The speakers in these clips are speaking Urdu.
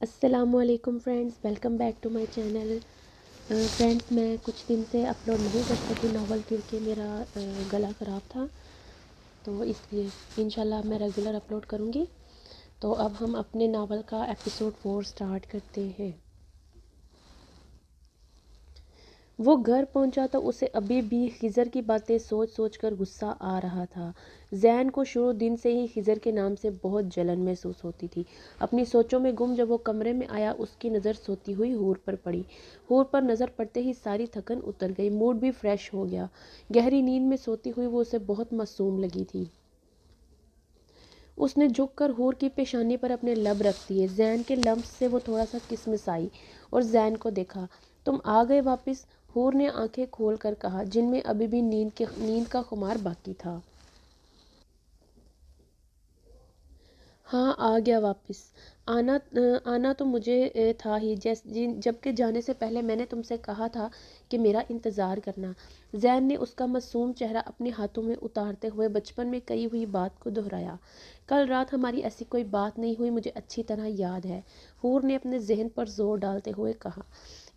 السلام علیکم friends, welcome back to my channel. Friends, میں کچھ دن سے اپلوڈ نہیں کر سکی ناول کیونکہ میرا گلا خراب تھا، تو اس لیے انشاءاللہ میں ریگولر اپلوڈ کروں گی۔ تو اب ہم اپنے ناول کا ایپیسوڈ 4 سٹارٹ کرتے ہیں۔ وہ گھر پہنچا تو اسے ابھی بھی خضر کی باتیں سوچ سوچ کر غصہ آ رہا تھا۔ زین کو شروع دن سے ہی خضر کے نام سے بہت جلن محسوس ہوتی تھی۔ اپنی سوچوں میں گم جب وہ کمرے میں آیا، اس کی نظر سوتی ہوئی حور پر پڑی۔ حور پر نظر پڑتے ہی ساری تھکن اتر گئی، موڈ بھی فریش ہو گیا۔ گہری نیند میں سوتی ہوئی وہ اسے بہت معصوم لگی تھی۔ اس نے جھک کر حور کی پیشانی پر اپنے لب رکھ دیے۔ زین کے لمس سے وہ تھوڑا سا کسمسائی اور زین کو دیکھا۔ تم آ گئے واپس؟ حور نے آنکھیں کھول کر کہا، جن میں ابھی بھی نیند کا خمار باقی تھا۔ ہاں، آ گیا واپس۔ آنا تو مجھے تھا ہی، جبکہ جانے سے پہلے میں نے تم سے کہا تھا کہ میرا انتظار کرنا۔ زین نے اس کا معصوم چہرہ اپنے ہاتھوں میں اتارتے ہوئے بچپن میں کہی ہوئی بات کو دہرایا۔ کل رات ہماری ایسی کوئی بات نہیں ہوئی، مجھے اچھی طرح یاد ہے، حور نے اپنے ذہن پر زور ڈالتے ہوئے کہا۔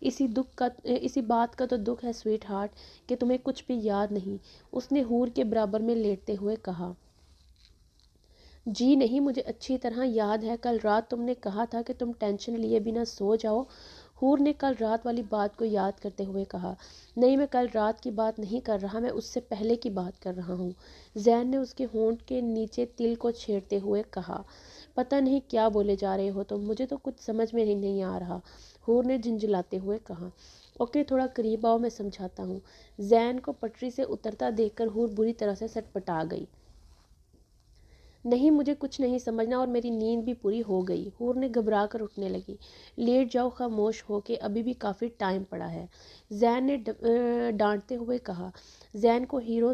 اسی بات کا تو دکھ ہے سویٹ ہارٹ، کہ تمہیں کچھ بھی یاد نہیں، اس نے حور کے برابر میں لیٹتے ہوئے کہا۔ جی نہیں، مجھے اچھی طرح یاد ہے، کل رات تم نے کہا تھا کہ تم ٹینشن لیے بنا سو جاؤ، حور نے کل رات والی بات کو یاد کرتے ہوئے کہا۔ نہیں، میں کل رات کی بات نہیں کر رہا، میں اس سے پہلے کی بات کر رہا ہوں، زین نے اس کے ہونٹ کے نیچے تل کو چھیڑتے ہوئے کہا۔ پتہ نہیں کیا بولے جا رہے ہو تم، مجھے تو کچھ سمجھ میں نہیں آ رہا، حور نے جھنجھلاتے ہوئے کہا۔ اوکے، تھوڑا قریب آؤ، میں سمجھاتا ہوں۔ زین کو پٹری سے اترتا دیکھ کر حور بری طرح سے سٹپٹا گئی۔ نہیں، مجھے کچھ نہیں سمجھنا، اور میری نیند بھی پوری ہو گئی، حور نے گھبرا کر اٹھنے لگی۔ لیٹ جاؤ خاموش ہو کے، ابھی بھی کافی ٹائم پڑا ہے، زین نے ڈانٹتے ہوئے کہا۔ زین کو ہیرو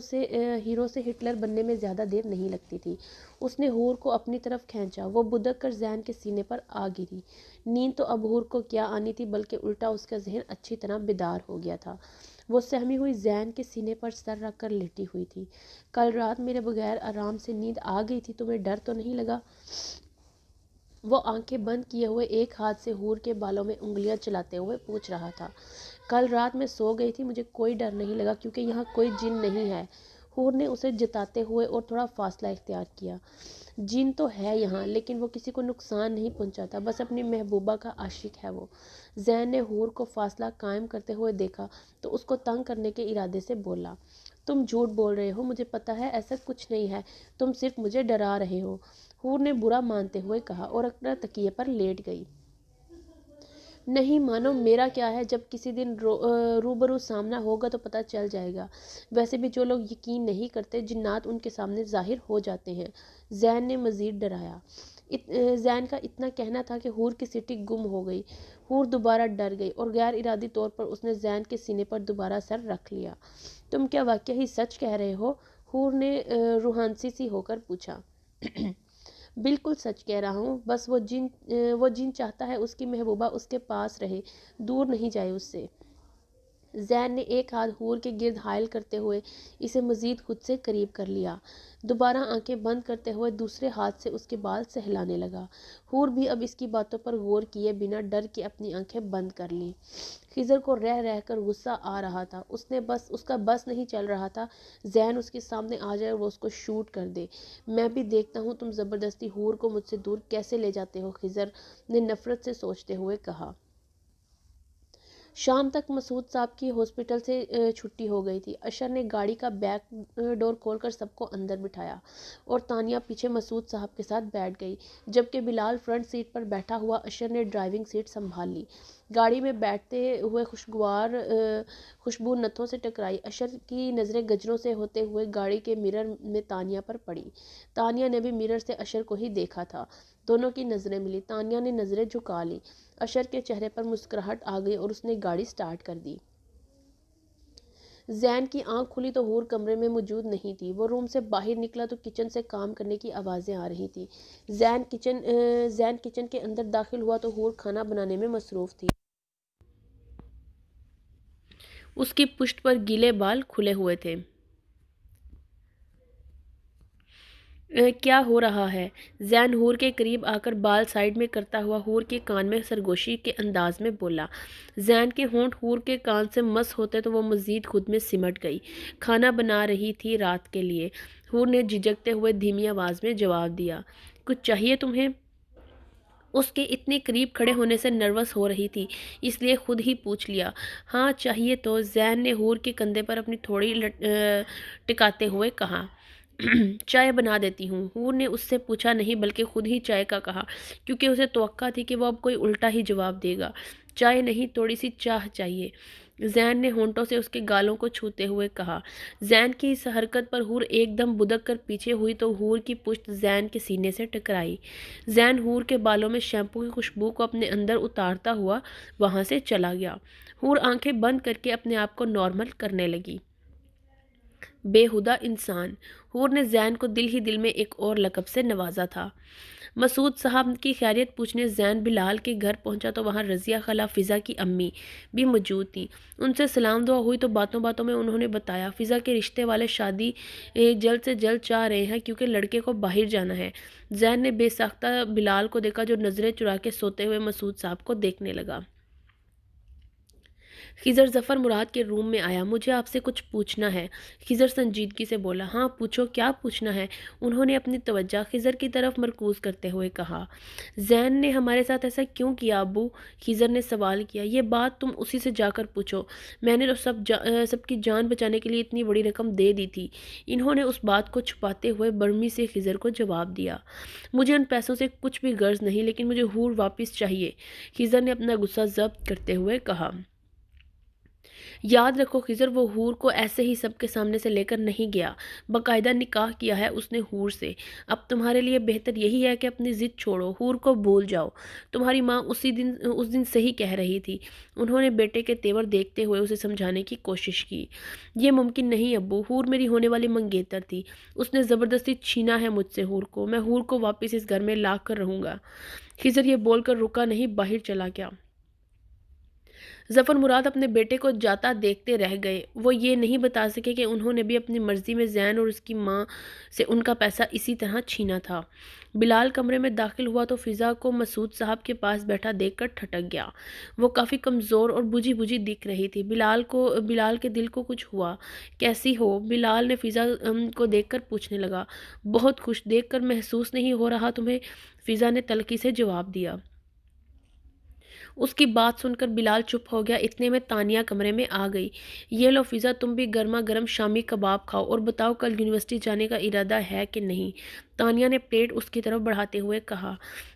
سے ہٹلر بننے میں زیادہ دیر نہیں لگتی تھی۔ اس نے حور کو اپنی طرف کھینچا، وہ بدک کر زین کے سینے پر آ گری۔ نیند تو اب حور کو کیا آنی تھی، بلکہ الٹا اس کا ذہن اچھی طرح بیدار ہو گیا تھا۔ وہ سہمی ہوئی زین کے سینے پر سر رکھ کر لیٹی ہوئی تھی۔ کل رات میرے بغیر آرام سے نیند آ گئی تھی، تمہیں ڈر تو نہیں لگا؟ وہ آنکھیں بند کیے ہوئے ایک ہاتھ سے حور کے بالوں میں انگلیاں چلاتے ہوئے پوچھ رہا تھا۔ کل رات میں سو گئی تھی، مجھے کوئی ڈر نہیں لگا، کیونکہ یہاں کوئی جن نہیں ہے، حور نے اسے جتاتے ہوئے اور تھوڑا فاصلہ اختیار کیا۔ جن تو ہے یہاں، لیکن وہ کسی کو نقصان نہیں پہنچاتا، بس اپنی محبوبہ کا عاشق ہے وہ۔ زین نے حور کو فاصلہ قائم کرتے ہوئے دیکھا تو اس کو تنگ کرنے کے ارادے سے بولا۔ تم جھوٹ بول رہے ہو، مجھے پتا ہے ایسا کچھ نہیں ہے، تم صرف مجھے ڈرا رہے ہو، حور نے برا مانتے ہوئے کہا اور اپنا تکیے پر لیٹ گئی۔ نہیں مانو، میرا کیا ہے، جب کسی دن روبرو سامنا ہوگا تو پتہ چل جائے گا، ویسے بھی جو لوگ یقین نہیں کرتے، جنات ان کے سامنے ظاہر ہو جاتے ہیں، زین نے مزید ڈرایا۔ زین کا اتنا کہنا تھا کہ حور کی سیٹی گم ہو گئی۔ حور دوبارہ ڈر گئی اور غیر ارادی طور پر اس نے زین کے سینے پر دوبارہ سر رکھ لیا۔ تم کیا واقعی ہی سچ کہہ رہے ہو؟ حور نے روحانسی سی ہو کر پوچھا۔ بالکل سچ کہہ رہا ہوں، بس وہ جن چاہتا ہے اس کی محبوبہ اس کے پاس رہے، دور نہیں جائے اس سے۔ زین نے ایک ہاتھ حور کے گرد حائل کرتے ہوئے اسے مزید خود سے قریب کر لیا۔ دوبارہ آنکھیں بند کرتے ہوئے دوسرے ہاتھ سے اس کے بال سہلانے لگا۔ حور بھی اب اس کی باتوں پر غور کیے بنا ڈر کے اپنی آنکھیں بند کر لیں۔ خضر کو رہ رہ کر غصہ آ رہا تھا، اس کا بس نہیں چل رہا تھا، زین اس کے سامنے آ جائے اور وہ اس کو شوٹ کر دے۔ میں بھی دیکھتا ہوں تم زبردستی حور کو مجھ سے دور کیسے لے جاتے ہو، خضر نے نفرت سے سوچتے ہوئے کہا۔ شام تک مسعود صاحب کی ہاسپٹل سے چھٹی ہو گئی تھی۔ اشر نے گاڑی کا بیک ڈور کھول کر سب کو اندر بٹھایا اور تانیہ پیچھے مسعود صاحب کے ساتھ بیٹھ گئی، جبکہ بلال فرنٹ سیٹ پر بیٹھا ہوا۔ اشر نے ڈرائیونگ سیٹ سنبھال لی۔ گاڑی میں بیٹھتے ہوئے خوشگوار خوشبو نتھوں سے ٹکرائی۔ اشر کی نظریں گجروں سے ہوتے ہوئے گاڑی کے مرر میں تانیہ پر پڑی۔ تانیہ نے بھی مرر سے اشر کو ہی دیکھا تھا۔ دونوں کی نظریں ملی، تانیہ نے نظریں جھکا لیں۔ اشر کے چہرے پر مسکراہٹ آ گئی اور اس نے گاڑی سٹارٹ کر دی۔ زین کی آنکھ کھلی تو حور کمرے میں موجود نہیں تھی۔ وہ روم سے باہر نکلا تو کچن سے کام کرنے کی آوازیں آ رہی تھیں۔ زین کچن کے اندر داخل ہوا تو حور کھانا بنانے میں مصروف تھی۔ اس کی پشت پر گیلے بال کھلے ہوئے تھے۔ کیا ہو رہا ہے؟ زین حور کے قریب آ کر بال سائیڈ میں کرتا ہوا حور کے کان میں سرگوشی کے انداز میں بولا۔ زین کے ہونٹ حور کے کان سے مس ہوتے تو وہ مزید خود میں سمٹ گئی۔ کھانا بنا رہی تھی رات کے لیے۔ حور نے جھجکتے ہوئے دھیمی آواز میں جواب دیا۔ کچھ چاہیے تمہیں؟ اس کے اتنے قریب کھڑے ہونے سے نروس ہو رہی تھی، اس لیے خود ہی پوچھ لیا۔ ہاں چاہیے تو، زین نے حور کے کندھے پر اپنی تھوڑی ٹکاتے ہوئے کہا۔ چائے بنا دیتی ہوں، حور نے اس سے پوچھا نہیں بلکہ خود ہی چائے کا کہا، کیونکہ اسے توقع تھی کہ وہ اب کوئی الٹا ہی جواب دے گا۔ چائے نہیں، تھوڑی سی چاہ چاہیے، زین نے ہونٹوں سے اس کے گالوں کو چھوتے ہوئے کہا۔ زین کی اس حرکت پر حور ایک دم بدک کر پیچھے ہوئی تو حور کی پشت زین کے سینے سے ٹکرائی۔ زین حور کے بالوں میں شیمپو کی خوشبو کو اپنے اندر اتارتا ہوا وہاں سے چلا گیا۔ حور آنکھیں بند کر کے اپنے آپ کو نارمل کرنے لگی۔ بےہودہ انسان، حور نے زین کو دل ہی دل میں ایک اور لقب سے نوازا تھا۔ مسعود صاحب کی خیریت پوچھنے زین بلال کے گھر پہنچا تو وہاں رضیہ خالہ فضا کی امی بھی موجود تھیں۔ ان سے سلام دعا ہوئی تو باتوں باتوں میں انہوں نے بتایا فضا کے رشتے والے شادی جلد سے جلد چاہ رہے ہیں کیونکہ لڑکے کو باہر جانا ہے۔ زین نے بے ساختہ بلال کو دیکھا جو نظریں چرا کے سوتے ہوئے مسعود صاحب کو دیکھنے لگا۔ خضر ظفر مراد کے روم میں آیا۔ مجھے آپ سے کچھ پوچھنا ہے، خضر سنجیدگی سے بولا۔ ہاں پوچھو، کیا پوچھنا ہے؟ انہوں نے اپنی توجہ خضر کی طرف مرکوز کرتے ہوئے کہا۔ زین نے ہمارے ساتھ ایسا کیوں کیا ابو؟ خضر نے سوال کیا۔ یہ بات تم اسی سے جا کر پوچھو، میں نے تو سب کی جان بچانے کے لیے اتنی بڑی رقم دے دی تھی۔ انہوں نے اس بات کو چھپاتے ہوئے برہمی سے خضر کو جواب دیا۔ مجھے ان پیسوں سے کچھ بھی غرض نہیں، لیکن مجھے حور واپس چاہیے، خضر نے اپنا غصہ ضبط کرتے ہوئے کہا۔ یاد رکھو خضر، وہ حور کو ایسے ہی سب کے سامنے سے لے کر نہیں گیا، باقاعدہ نکاح کیا ہے اس نے حور سے۔ اب تمہارے لیے بہتر یہی ہے کہ اپنی ضد چھوڑو، حور کو بھول جاؤ۔ تمہاری ماں اس دن صحیح کہہ رہی تھی۔ انہوں نے بیٹے کے تیور دیکھتے ہوئے اسے سمجھانے کی کوشش کی۔ یہ ممکن نہیں ابو، حور میری ہونے والی منگیتر تھی، اس نے زبردستی چھینا ہے مجھ سے حور کو، میں حور کو واپس اس گھر میں لا کر رہوں گا۔ خضر یہ بول کر رکا نہیں، باہر چلا گیا۔ ظفر مراد اپنے بیٹے کو جاتا دیکھتے رہ گئے۔ وہ یہ نہیں بتا سکے کہ انہوں نے بھی اپنی مرضی میں زین اور اس کی ماں سے ان کا پیسہ اسی طرح چھینا تھا۔ بلال کمرے میں داخل ہوا تو فضا کو مسعود صاحب کے پاس بیٹھا دیکھ کر ٹھٹک گیا۔ وہ کافی کمزور اور بجھی بجھی دکھ رہی تھی۔ بلال کے دل کو کچھ ہوا۔ کیسی ہو؟ بلال نے فضا کو دیکھ کر پوچھنے لگا۔ بہت خوش، دیکھ کر محسوس نہیں ہو رہا تمہیں؟ فضا نے تلخی سے جواب دیا۔ اس کی بات سن کر بلال چپ ہو گیا۔ اتنے میں تانیہ کمرے میں آ گئی۔ یہ لو فضا، تم بھی گرما گرم شامی کباب کھاؤ اور بتاؤ کل یونیورسٹی جانے کا ارادہ ہے کہ نہیں؟ تانیہ نے پلیٹ اس کی طرف بڑھاتے ہوئے کہا۔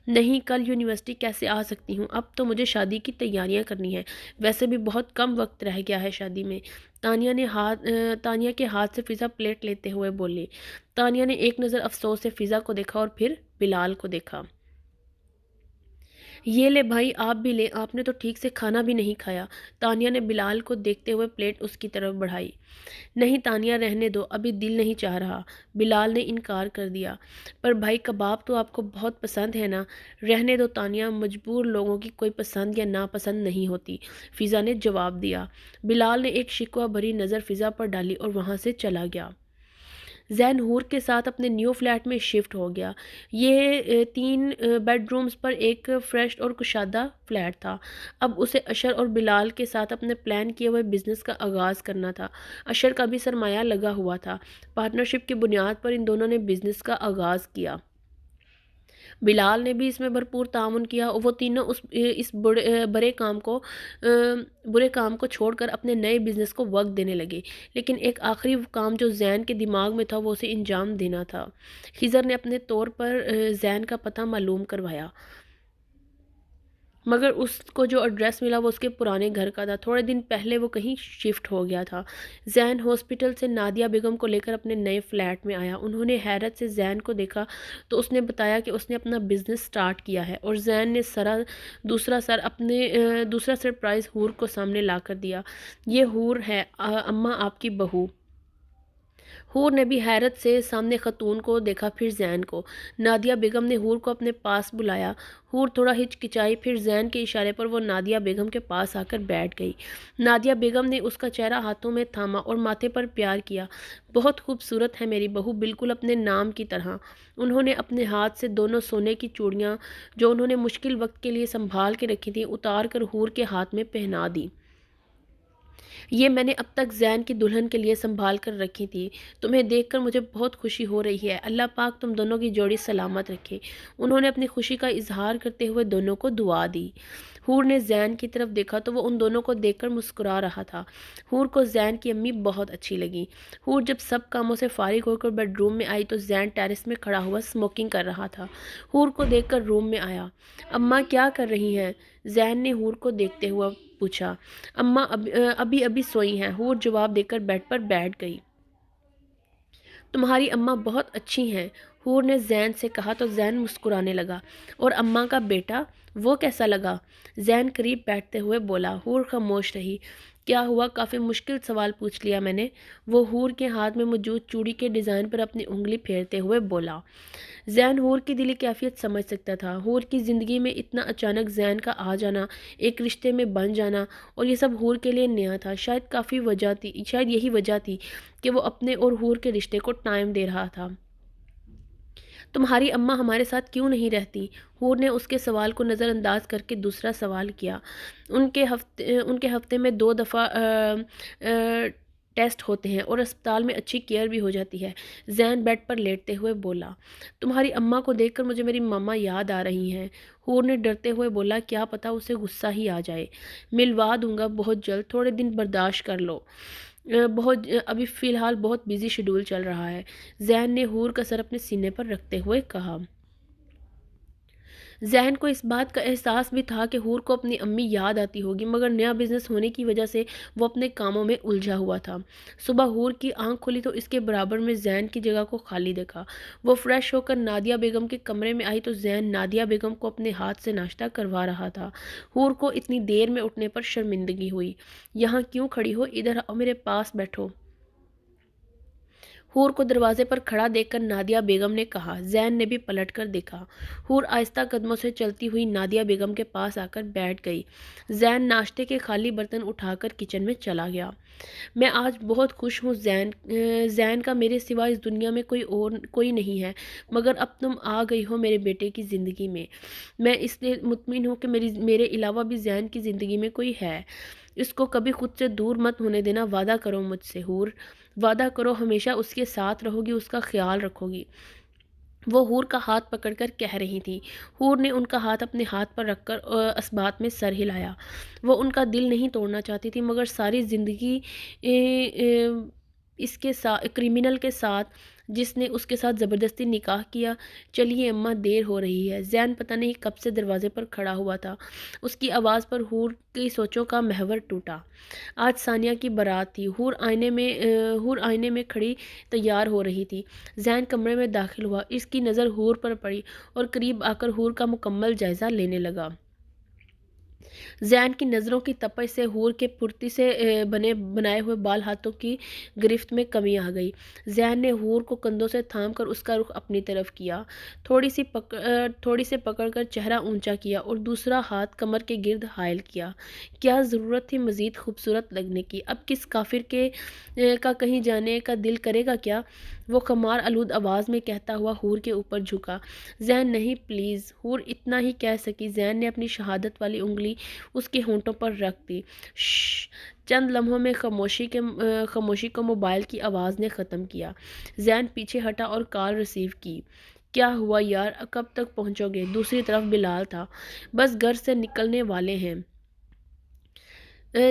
نہیں، کل یونیورسٹی کیسے آ سکتی ہوں؟ اب تو مجھے شادی کی تیاریاں کرنی ہیں، ویسے بھی بہت کم وقت رہ گیا ہے شادی میں، تانیہ کے ہاتھ سے فضا پلیٹ لیتے ہوئے بولی۔ تانیہ نے ایک نظر افسوس سے فضا کو دیکھا اور پھر بلال کو دیکھا۔ یہ لے بھائی، آپ بھی لیں، آپ نے تو ٹھیک سے کھانا بھی نہیں کھایا۔ تانیہ نے بلال کو دیکھتے ہوئے پلیٹ اس کی طرف بڑھائی۔ نہیں تانیہ، رہنے دو، ابھی دل نہیں چاہ رہا، بلال نے انکار کر دیا۔ پر بھائی کباب تو آپ کو بہت پسند ہے نا؟ رہنے دو تانیہ، مجبور لوگوں کی کوئی پسند یا ناپسند نہیں ہوتی، فضا نے جواب دیا۔ بلال نے ایک شکوہ بھری نظر فضا پر ڈالی اور وہاں سے چلا گیا۔ زین حور کے ساتھ اپنے نیو فلیٹ میں شفٹ ہو گیا۔ یہ 3 بیڈ رومز پر ایک فریش اور کشادہ فلیٹ تھا۔ اب اسے اشر اور بلال کے ساتھ اپنے پلان کیے ہوئے بزنس کا آغاز کرنا تھا۔ اشر کا بھی سرمایہ لگا ہوا تھا۔ پارٹنرشپ کی بنیاد پر ان دونوں نے بزنس کا آغاز کیا۔ بلال نے بھی اس میں بھرپور تعاون کیا اور وہ تینوں اس برے کام کو چھوڑ کر اپنے نئے بزنس کو وقت دینے لگے۔ لیکن ایک آخری کام جو زین کے دماغ میں تھا وہ اسے انجام دینا تھا۔ خضر نے اپنے طور پر زین کا پتہ معلوم کروایا، مگر اس کو جو ایڈریس ملا وہ اس کے پرانے گھر کا تھا۔ تھوڑے دن پہلے وہ کہیں شفٹ ہو گیا تھا۔ زین ہاسپٹل سے نادیہ بیگم کو لے کر اپنے نئے فلیٹ میں آیا۔ انہوں نے حیرت سے زین کو دیکھا تو اس نے بتایا کہ اس نے اپنا بزنس سٹارٹ کیا ہے، اور زین نے دوسرا سرپرائز حور کو سامنے لا کر دیا۔ یہ حور ہے، اماں آپ کی بہو۔ حور نے بھی حیرت سے سامنے خاتون کو دیکھا، پھر زین کو۔ نادیہ بیگم نے حور کو اپنے پاس بلایا۔ حور تھوڑا ہچکچائی، پھر زین کے اشارے پر وہ نادیہ بیگم کے پاس آ کر بیٹھ گئی۔ نادیہ بیگم نے اس کا چہرہ ہاتھوں میں تھاما اور ماتھے پر پیار کیا۔ بہت خوبصورت ہے میری بہو، بالکل اپنے نام کی طرح۔ انہوں نے اپنے ہاتھ سے دونوں سونے کی چوڑیاں جو انہوں نے مشکل وقت کے لیے سنبھال کے رکھی تھیں اتار کر حور کے ہاتھ میں پہنا دی۔ یہ میں نے اب تک زین کی دلہن کے لیے سنبھال کر رکھی تھی۔ تمہیں دیکھ کر مجھے بہت خوشی ہو رہی ہے۔ اللہ پاک تم دونوں کی جوڑی سلامت رکھے۔ انہوں نے اپنی خوشی کا اظہار کرتے ہوئے دونوں کو دعا دی۔ حور نے زین کی طرف دیکھا تو وہ ان دونوں کو دیکھ کر مسکرا رہا تھا۔ حور کو زین کی امی بہت اچھی لگی۔ حور جب سب کاموں سے فارغ ہو کر بیڈ روم میں آئی تو زین ٹیرس میں کھڑا ہوا اسموکنگ کر رہا تھا۔ حور کو دیکھ کر روم میں آیا۔ اماں کیا کر رہی ہیں؟ زین نے حور کو دیکھتے ہوا پوچھا۔ اماں ابھی سوئی ہیں، حور جواب دے کر بیڈ پر بیٹھ گئی۔ تمہاری اماں بہت اچھی ہیں، حور نے زین سے کہا تو زین مسکرانے لگا۔ اور اماں کا بیٹا، وہ کیسا لگا؟ زین قریب بیٹھتے ہوئے بولا۔ حور خاموش رہی۔ کیا ہوا؟ کافی مشکل سوال پوچھ لیا میں نے، وہ حور کے ہاتھ میں موجود چوڑی کے ڈیزائن پر اپنی انگلی پھیرتے ہوئے بولا۔ زین حور کی دلی کیفیت سمجھ سکتا تھا۔ حور کی زندگی میں اتنا اچانک زین کا آ جانا، ایک رشتے میں بن جانا، اور یہ سب حور کے لیے نیا تھا۔ شاید یہی وجہ تھی کہ وہ اپنے اور حور کے رشتے کو ٹائم دے رہا تھا۔ تمہاری اماں ہمارے ساتھ کیوں نہیں رہتی؟ حور نے اس کے سوال کو نظر انداز کر کے دوسرا سوال کیا۔ ان کے ہفتے میں 2 دفعہ ٹیسٹ ہوتے ہیں اور اسپتال میں اچھی کیئر بھی ہو جاتی ہے، زین بیڈ پر لیٹتے ہوئے بولا۔ تمہاری اماں کو دیکھ کر مجھے میری ماما یاد آ رہی ہیں، حور نے ڈرتے ہوئے بولا۔ کیا پتا اسے غصہ ہی آ جائے۔ ملوا دوں گا بہت جلد، تھوڑے دن برداشت کر لو۔ ابھی فی الحال بہت بزی شیڈول چل رہا ہے، زین نے حور کا سر اپنے سینے پر رکھتے ہوئے کہا۔ زین کو اس بات کا احساس بھی تھا کہ حور کو اپنی امی یاد آتی ہوگی، مگر نیا بزنس ہونے کی وجہ سے وہ اپنے کاموں میں الجھا ہوا تھا۔ صبح حور کی آنکھ کھلی تو اس کے برابر میں زین کی جگہ کو خالی دیکھا۔ وہ فریش ہو کر نادیہ بیگم کے کمرے میں آئی تو زین نادیہ بیگم کو اپنے ہاتھ سے ناشتہ کروا رہا تھا۔ حور کو اتنی دیر میں اٹھنے پر شرمندگی ہوئی۔ یہاں کیوں کھڑی ہو؟ ادھر آؤ، میرے پاس بیٹھو۔ حور کو دروازے پر کھڑا دیکھ کر نادیہ بیگم نے کہا۔ زین نے بھی پلٹ کر دیکھا۔ حور آہستہ قدموں سے چلتی ہوئی نادیہ بیگم کے پاس آ کر بیٹھ گئی۔ زین ناشتے کے خالی برتن اٹھا کر کچن میں چلا گیا۔ میں آج بہت خوش ہوں زین کا میرے سوا اس دنیا میں کوئی نہیں ہے، مگر اب تم آ گئی ہو میرے بیٹے کی زندگی میں۔ میں اس لیے مطمئن ہوں کہ میرے علاوہ بھی زین کی زندگی میں کوئی ہے۔ اس کو کبھی خود سے دور مت ہونے دینا، وعدہ کرو مجھ سے حور، وعدہ کرو ہمیشہ اس کے ساتھ رہو گی، اس کا خیال رکھو گی۔ وہ حور کا ہاتھ پکڑ کر کہہ رہی تھی۔ حور نے ان کا ہاتھ اپنے ہاتھ پر رکھ کر اسبات میں سر ہلایا۔ وہ ان کا دل نہیں توڑنا چاہتی تھی، مگر ساری زندگی اس کے ساتھ کرمنل کے ساتھ جس نے اس کے ساتھ زبردستی نکاح کیا۔ چلیے اماں، دیر ہو رہی ہے۔ زین پتہ نہیں کب سے دروازے پر کھڑا ہوا تھا۔ اس کی آواز پر حور کی سوچوں کا محور ٹوٹا۔ آج ثانیہ کی بارات تھی۔ حور آئینے میں کھڑی تیار ہو رہی تھی۔ زین کمرے میں داخل ہوا، اس کی نظر حور پر پڑی اور قریب آ کر حور کا مکمل جائزہ لینے لگا۔ زین کی نظروں کی تپش سے حور کے پھرتی سے بنائے ہوئے بال ہاتھوں کی گرفت میں کمی آ گئی۔ زین نے حور کو کندھوں سے تھام کر اس کا رخ اپنی طرف کیا، تھوڑی سے پکڑ کر چہرہ اونچا کیا اور دوسرا ہاتھ کمر کے گرد حائل کیا۔ کیا ضرورت تھی مزید خوبصورت لگنے کی؟ اب کس کافر کا کہیں جانے کا دل کرے گا کیا؟ وہ خمار آلود آواز میں کہتا ہوا حور کے اوپر جھکا۔ زین نہیں پلیز، حور اتنا ہی کہہ سکی۔ زین نے اپنی شہادت والی انگلی اس کے ہونٹوں پر رکھ دی۔ شش! چند لمحوں میں خاموشی کو موبائل کی آواز نے ختم کیا۔ زین پیچھے ہٹا اور کال ریسیو کی۔ کیا ہوا یار، کب تک پہنچو گے؟ دوسری طرف بلال تھا۔ بس گھر سے نکلنے والے ہیں۔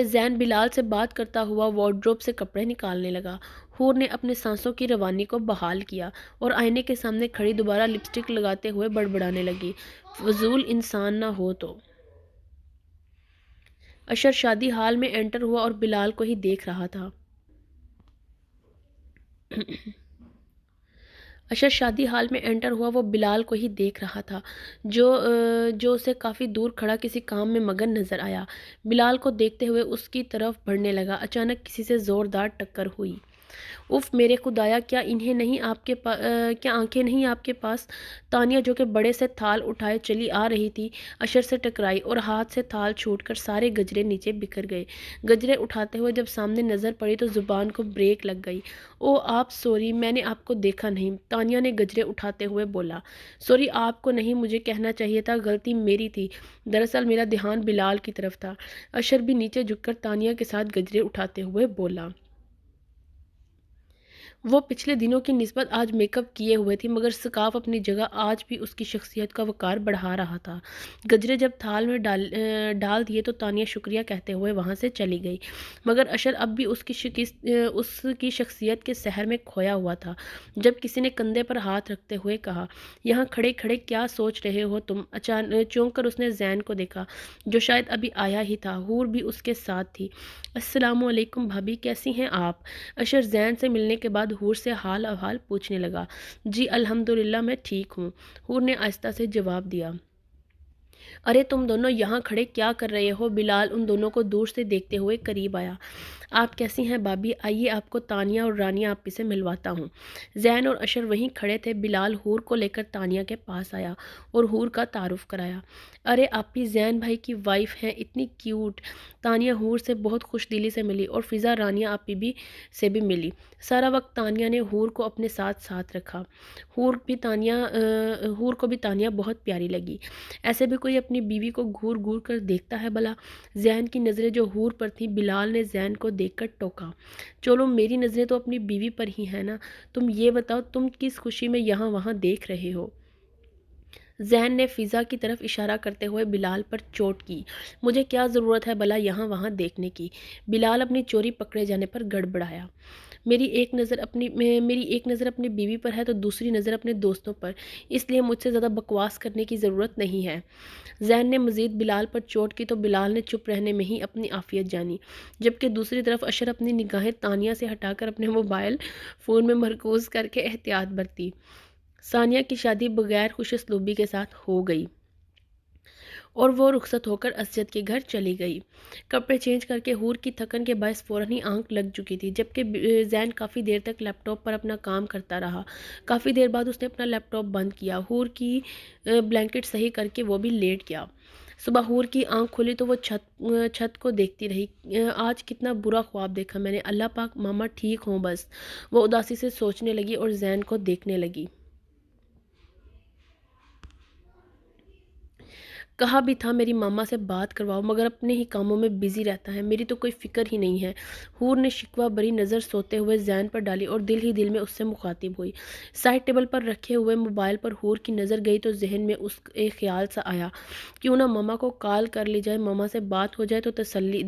زین بلال سے بات کرتا ہوا وارڈروب سے کپڑے نکالنے لگا۔ حور نے اپنے سانسوں کی روانی کو بحال کیا اور آئینے کے سامنے کھڑی دوبارہ لپسٹک لگاتے ہوئے بڑبڑانے لگی۔ فضول انسان نہ ہو تو۔ اشر شادی ہال میں انٹر ہوا اور بلال کو ہی دیکھ رہا تھا۔ وہ بلال کو ہی دیکھ رہا تھا جو اسے کافی دور کھڑا کسی کام میں مگن نظر آیا۔ بلال کو دیکھتے ہوئے اس کی طرف بڑھنے لگا۔ اچانک کسی سے زوردار ٹکر ہوئی۔ اف میرے خدایا، کیا آنکھیں نہیں آپ کے پاس؟ تانیہ جو کہ بڑے سے تھال اٹھائے چلی آ رہی تھی، اشر سے ٹکرائی اور ہاتھ سے تھال چھوٹ کر سارے گجرے نیچے بکھر گئے۔ گجرے اٹھاتے ہوئے جب سامنے نظر پڑی تو زبان کو بریک لگ گئی۔ او آپ سوری، میں نے آپ کو دیکھا نہیں، تانیہ نے گجرے اٹھاتے ہوئے بولا۔ سوری آپ کو نہیں، مجھے کہنا چاہیے تھا، غلطی میری تھی، دراصل میرا دھیان بلال کی طرف تھا۔ اشر بھی نیچے جھک کر تانیہ کے ساتھ گجرے اٹھاتے ہوئے بولا۔ وہ پچھلے دنوں کی نسبت آج میک اپ کیے ہوئے تھی، مگر سکارف اپنی جگہ آج بھی اس کی شخصیت کا وقار بڑھا رہا تھا۔ گجرے جب تھال میں ڈال دیے تو تانیہ شکریہ کہتے ہوئے وہاں سے چلی گئی، مگر اشر اب بھی اس کی شخصیت کے سحر میں کھویا ہوا تھا۔ جب کسی نے کندھے پر ہاتھ رکھتے ہوئے کہا، یہاں کھڑے کھڑے کیا سوچ رہے ہو تم؟ چونک کر اس نے زین کو دیکھا، جو شاید ابھی آیا ہی تھا۔ حور بھی اس کے ساتھ تھی۔ السلام علیکم بھابھی، کیسی ہیں آپ؟ اشر زین سے ملنے کے بعد حور سے حال احوال پوچھنے لگا۔ جی الحمدللہ، میں ٹھیک ہوں، حور نے آہستہ سے جواب دیا۔ ارے تم دونوں یہاں کھڑے کیا کر رہے ہو؟ بلال ان دونوں کو دور سے دیکھتے ہوئے قریب آیا۔ آپ کیسی ہیں بھابھی؟ آئیے آپ کو تانیہ اور رانیہ آپی سے ملواتا ہوں۔ زین اور اشر وہیں کھڑے تھے۔ بلال حور کو لے کر تانیہ کے پاس آیا اور حور کا تعارف کرایا۔ ارے آپی زین بھائی کی وائف ہیں، اتنی کیوٹ۔ تانیہ حور سے بہت خوش دلی سے ملی اور فضا رانیہ آپی سے بھی ملی۔ سارا وقت تانیہ نے حور کو اپنے ساتھ رکھا۔ حور کو بھی تانیہ بہت پیاری لگی۔ ایسے بھی کوئی اپنی بیوی کو گھور گھور کر دیکھتا ہے بھلا؟ زین کی نظریں جو حور پر تھیں، بلال نے زین کو دیکھ کر ٹوکا۔ چلو میری نظریں تو اپنی بیوی پر ہی ہیں نا، تم یہ بتاؤ تم کس خوشی میں یہاں وہاں دیکھ رہے ہو؟ زین نے فضا کی طرف اشارہ کرتے ہوئے بلال پر چوٹ کی۔ مجھے کیا ضرورت ہے بھلا یہاں وہاں دیکھنے کی؟ بلال اپنی چوری پکڑے جانے پر گڑبڑایا۔ میری ایک نظر اپنی بیوی پر ہے تو دوسری نظر اپنے دوستوں پر، اس لیے مجھ سے زیادہ بکواس کرنے کی ضرورت نہیں ہے۔ زین نے مزید بلال پر چوٹ کی تو بلال نے چپ رہنے میں ہی اپنی عافیت جانی، جبکہ دوسری طرف اشر اپنی نگاہیں تانیہ سے ہٹا کر اپنے موبائل فون میں مرکوز کر کے احتیاط برتی۔ ثانیہ کی شادی بغیر خوش اسلوبی کے ساتھ ہو گئی اور وہ رخصت ہو کر اسجد کے گھر چلی گئی۔ کپڑے چینج کر کے حور کی تھکن کے باعث فوراً ہی آنکھ لگ چکی تھی، جبکہ زین کافی دیر تک لیپ ٹاپ پر اپنا کام کرتا رہا۔ کافی دیر بعد اس نے اپنا لیپ ٹاپ بند کیا، حور کی بلینکٹ صحیح کر کے وہ بھی لیٹ گیا۔ صبح حور کی آنکھ کھلی تو وہ چھت کو دیکھتی رہی۔ آج کتنا برا خواب دیکھا میں نے، اللہ پاک ماما ٹھیک ہوں بس، وہ اداسی سے سوچنے لگی اور زین کو دیکھنے لگی۔ کہا بھی تھا میری ماما سے بات کرواؤ، مگر اپنے ہی کاموں میں بزی رہتا ہے، میری تو کوئی فکر ہی نہیں ہے۔ حور نے شکوہ بری نظر سوتے ہوئے زین پر ڈالی اور دل ہی دل میں اس سے مخاطب ہوئی۔ سائڈ ٹیبل پر رکھے ہوئے موبائل پر حور کی نظر گئی تو ذہن میں اس ایک خیال سا آیا، کیوں نہ ماما کو کال کر لی جائے، ماما سے بات ہو جائے تو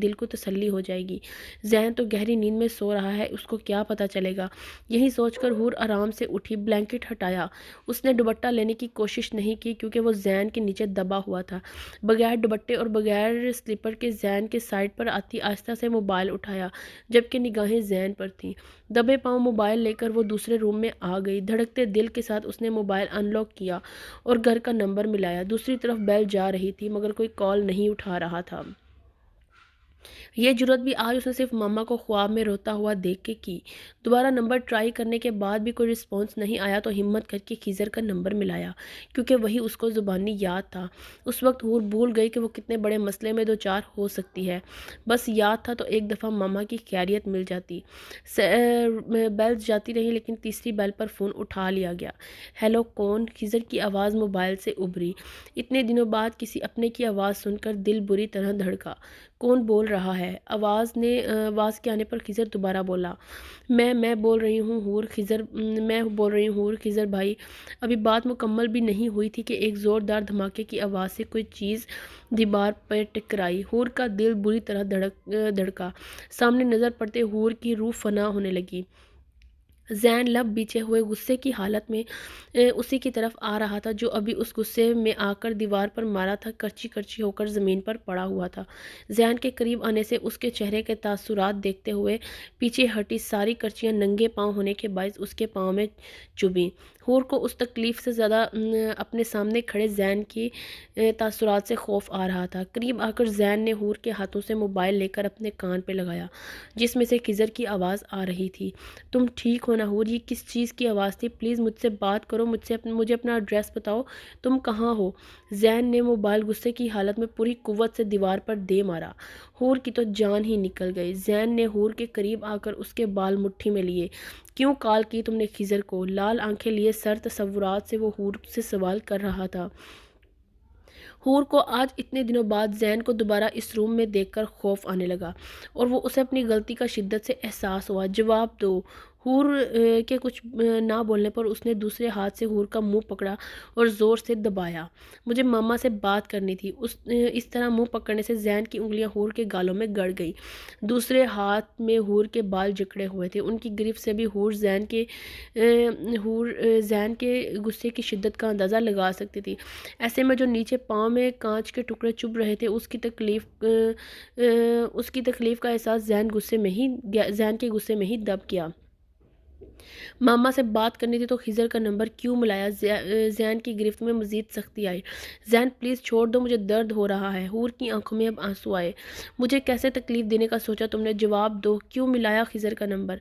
دل کو تسلی ہو جائے گی۔ زین تو گہری نیند میں سو رہا ہے، اس کو کیا پتہ چلے گا۔ یہی سوچ کر حور آرام سے اٹھی، بلینکٹ ہٹایا۔ اس نے دوپٹہ لینے کی کوشش نہیں کی کیونکہ وہ زین کے نیچے دبا ہوا تھا۔ بغیر دوپٹے اور بغیر سلیپر کے زین کے سائڈ پر آتی آہستہ سے موبائل اٹھایا، جبکہ نگاہیں زین پر تھیں۔ دبے پاؤں موبائل لے کر وہ دوسرے روم میں آ گئی۔ دھڑکتے دل کے ساتھ اس نے موبائل ان لاک کیا اور گھر کا نمبر ملایا۔ دوسری طرف بیل جا رہی تھی مگر کوئی کال نہیں اٹھا رہا تھا۔ یہ جرأت بھی آج اس نے صرف ماما کو خواب میں روتا ہوا دیکھ کے کی۔ دوبارہ نمبر ٹرائی کرنے کے بعد بھی کوئی رسپانس نہیں آیا تو ہمت کر کے خضر کا نمبر ملایا، کیونکہ وہی اس کو زبانی یاد تھا۔ اس وقت حور بھول گئی کہ وہ کتنے بڑے مسئلے میں دوچار ہو سکتی ہے۔ بس یاد تھا تو ایک دفعہ ماما کی خیریت مل جاتی۔ بیلز جاتی رہی لیکن تیسری بیل پر فون اٹھا لیا گیا۔ ہیلو کون؟ خضر کی آواز موبائل سے ابھری۔ اتنے دنوں بعد کسی اپنے کی آواز سن کر دل بری طرح دھڑکا۔ کون بول رہا ہے؟ آواز کے آنے پر خضر دوبارہ بولا۔ میں بول رہی ہوں حور، خضر بھائی۔ ابھی بات مکمل بھی نہیں ہوئی تھی کہ ایک زوردار دھماکے کی آواز سے کوئی چیز دیوار پر ٹکرائی۔ حور کا دل بری طرح دھڑکا۔ سامنے نظر پڑتے حور کی روح فنا ہونے لگی۔ زین لب بیچے ہوئے غصے کی حالت میں اسی کی طرف آ رہا تھا جو ابھی اس غصے میں آ کر دیوار پر مارا تھا، کرچی کرچی ہو کر زمین پر پڑا ہوا تھا۔ زین کے قریب آنے سے اس کے چہرے کے تاثرات دیکھتے ہوئے پیچھے ہٹی، ساری کرچیاں ننگے پاؤں ہونے کے باعث اس کے پاؤں میں چبھیں۔ حور کو اس تکلیف سے زیادہ اپنے سامنے کھڑے زین کی تاثرات سے خوف آ رہا تھا۔ قریب آ کر زین نے حور کے ہاتھوں سے موبائل لے کر اپنے کان پہ لگایا، جس میں سے خضر کی آواز آ رہی تھی۔ تم ٹھیک ہو نا حور؟ یہ کس چیز کی آواز تھی؟ پلیز مجھ سے بات کرو، مجھے اپنا ایڈریس بتاؤ، تم کہاں ہو؟ زین نے موبائل غصے کی حالت میں پوری قوت سے دیوار پر دے مارا۔ حور کی تو جان ہی نکل گئی۔ زین نے حور کے قریب آ کر اس کے بال مٹھی میں لیے۔ کیوں کال کی تم نے خضر کو؟ لال آنکھیں لیے سر تصورات سے وہ حور سے سوال کر رہا تھا۔ حور کو آج اتنے دنوں بعد زین کو دوبارہ اس روم میں دیکھ کر خوف آنے لگا اور وہ اسے اپنی غلطی کا شدت سے احساس ہوا۔ جواب دو۔ حور کے کچھ نہ بولنے پر اس نے دوسرے ہاتھ سے حور کا منہ پکڑا اور زور سے دبایا۔ مجھے ماما سے بات کرنی تھی۔ اس طرح منہ پکڑنے سے زین کی انگلیاں حور کے گالوں میں گڑ گئی۔ دوسرے ہاتھ میں حور کے بال جکڑے ہوئے تھے۔ ان کی گرفت سے بھی حور زین کے غصے کی شدت کا اندازہ لگا سکتی تھی۔ ایسے میں جو نیچے پاؤں میں کانچ کے ٹکڑے چبھ رہے تھے، اس کی تکلیف کا احساس زین کے غصے میں ہی دب گیا۔ ماما سے بات کرنی تھی تو خضر کا نمبر کیوں ملایا؟ زین کی گرفت میں مزید سختی آئی۔ زین پلیز چھوڑ دو، مجھے درد ہو رہا ہے۔ حور کی آنکھوں میں اب آنسو آئے۔ مجھے کیسے تکلیف دینے کا سوچا تم نے؟ جواب دو، کیوں ملایا خضر کا نمبر؟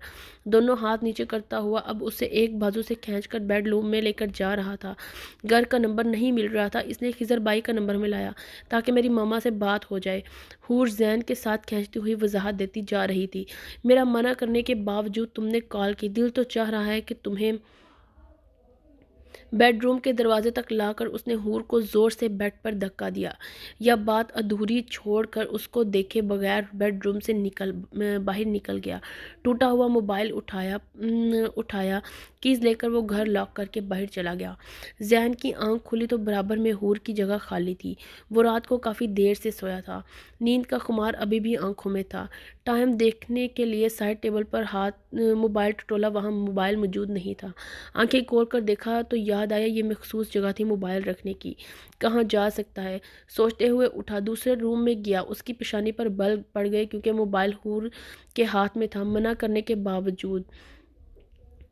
دونوں ہاتھ نیچے کرتا ہوا اب اسے ایک بازو سے کھینچ کر بیڈ روم میں لے کر جا رہا تھا۔ گھر کا نمبر نہیں مل رہا تھا، اس نے خضر بائی کا نمبر ملایا تاکہ میری ماما سے بات ہو جائے۔ حور زین کے ساتھ کھینچتی ہوئی وضاحت دیتی جا رہی تھی۔ میرا منع کرنے کے باوجود تم نے کال کی۔ دل تو چاہ رہا ہے کہ تمہیں بیڈ روم کے دروازے تک لا کر اس نے حور کو زور سے بیڈ پر دھکا دیا یا بات ادھوری چھوڑ کر اس کو دیکھے بغیر بیڈ روم سے باہر نکل گیا۔ ٹوٹا ہوا موبائل اٹھایا، کیز لے کر وہ گھر لاک کر کے باہر چلا گیا۔ زین کی آنکھ کھلی تو برابر میں حور کی جگہ خالی تھی۔ وہ رات کو کافی دیر سے سویا تھا۔ نیند کا خمار ابھی بھی آنکھوں میں تھا۔ ٹائم دیکھنے کے لیے سائڈ ٹیبل پر موبائل ٹٹولا، وہاں موبائل موجود نہیں تھا۔ آنکھیں کھول کر دیکھا تو یاد آیا یہ مخصوص جگہ تھی موبائل رکھنے کی۔ کہاں جا سکتا ہے؟ سوچتے ہوئے اٹھا، دوسرے روم میں گیا۔ اس کی پیشانی پر بل پڑ گئے کیونکہ موبائل حور کے ہاتھ میں تھا۔ منع کرنے کے باوجود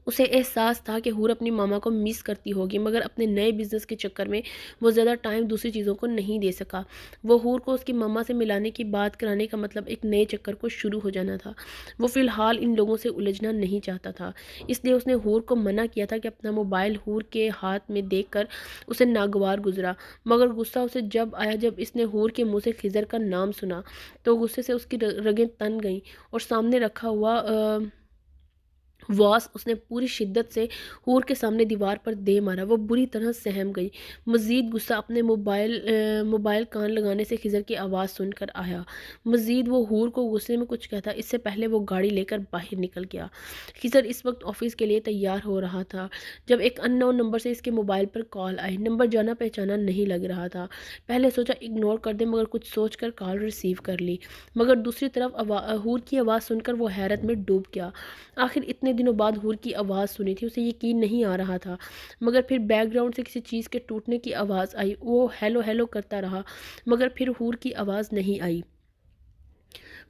اسے احساس تھا کہ حور اپنی ماما کو مس کرتی ہوگی، مگر اپنے نئے بزنس کے چکر میں وہ زیادہ ٹائم دوسری چیزوں کو نہیں دے سکا۔ وہ حور کو اس کی ماما سے ملانے کی بات کرانے کا مطلب ایک نئے چکر کو شروع ہو جانا تھا۔ وہ فی الحال ان لوگوں سے الجھنا نہیں چاہتا تھا، اس لیے اس نے حور کو منع کیا تھا کہ اپنا موبائل حور کے ہاتھ میں دیکھ کر اسے ناگوار گزرا۔ مگر غصہ اسے جب آیا جب اس نے حور کے منہ سے خضر کا نام سنا تو غصے سے اس کی رگیں تن گئیں اور سامنے رکھا ہوا واس اس نے پوری شدت سے حور کے سامنے دیوار پر دے مارا۔ وہ بری طرح سہم گئی۔ مزید غصہ اپنے موبائل کان لگانے سے خضر کی آواز سن کر آیا۔ مزید وہ حور کو غصے میں کچھ کہتا اس سے پہلے وہ گاڑی لے کر باہر نکل گیا۔ خضر اس وقت آفس کے لیے تیار ہو رہا تھا جب ایک ان نون نمبر سے اس کے موبائل پر کال آئی۔ نمبر جانا پہچانا نہیں لگ رہا تھا۔ پہلے سوچا اگنور کر دے، مگر کچھ سوچ کر کال ریسیو کر لی۔ مگر دوسری طرف حور کی آواز سن کر وہ حیرت میں ڈوب گیا۔ آخر اتنے دنوں بعد حور کی آواز سنی تھی، اسے یقین نہیں آ رہا تھا۔ مگر پھر بیک گراؤنڈ سے کسی چیز کے ٹوٹنے کی آواز آئی۔ وہ ہیلو ہیلو کرتا رہا مگر پھر حور کی آواز نہیں آئی۔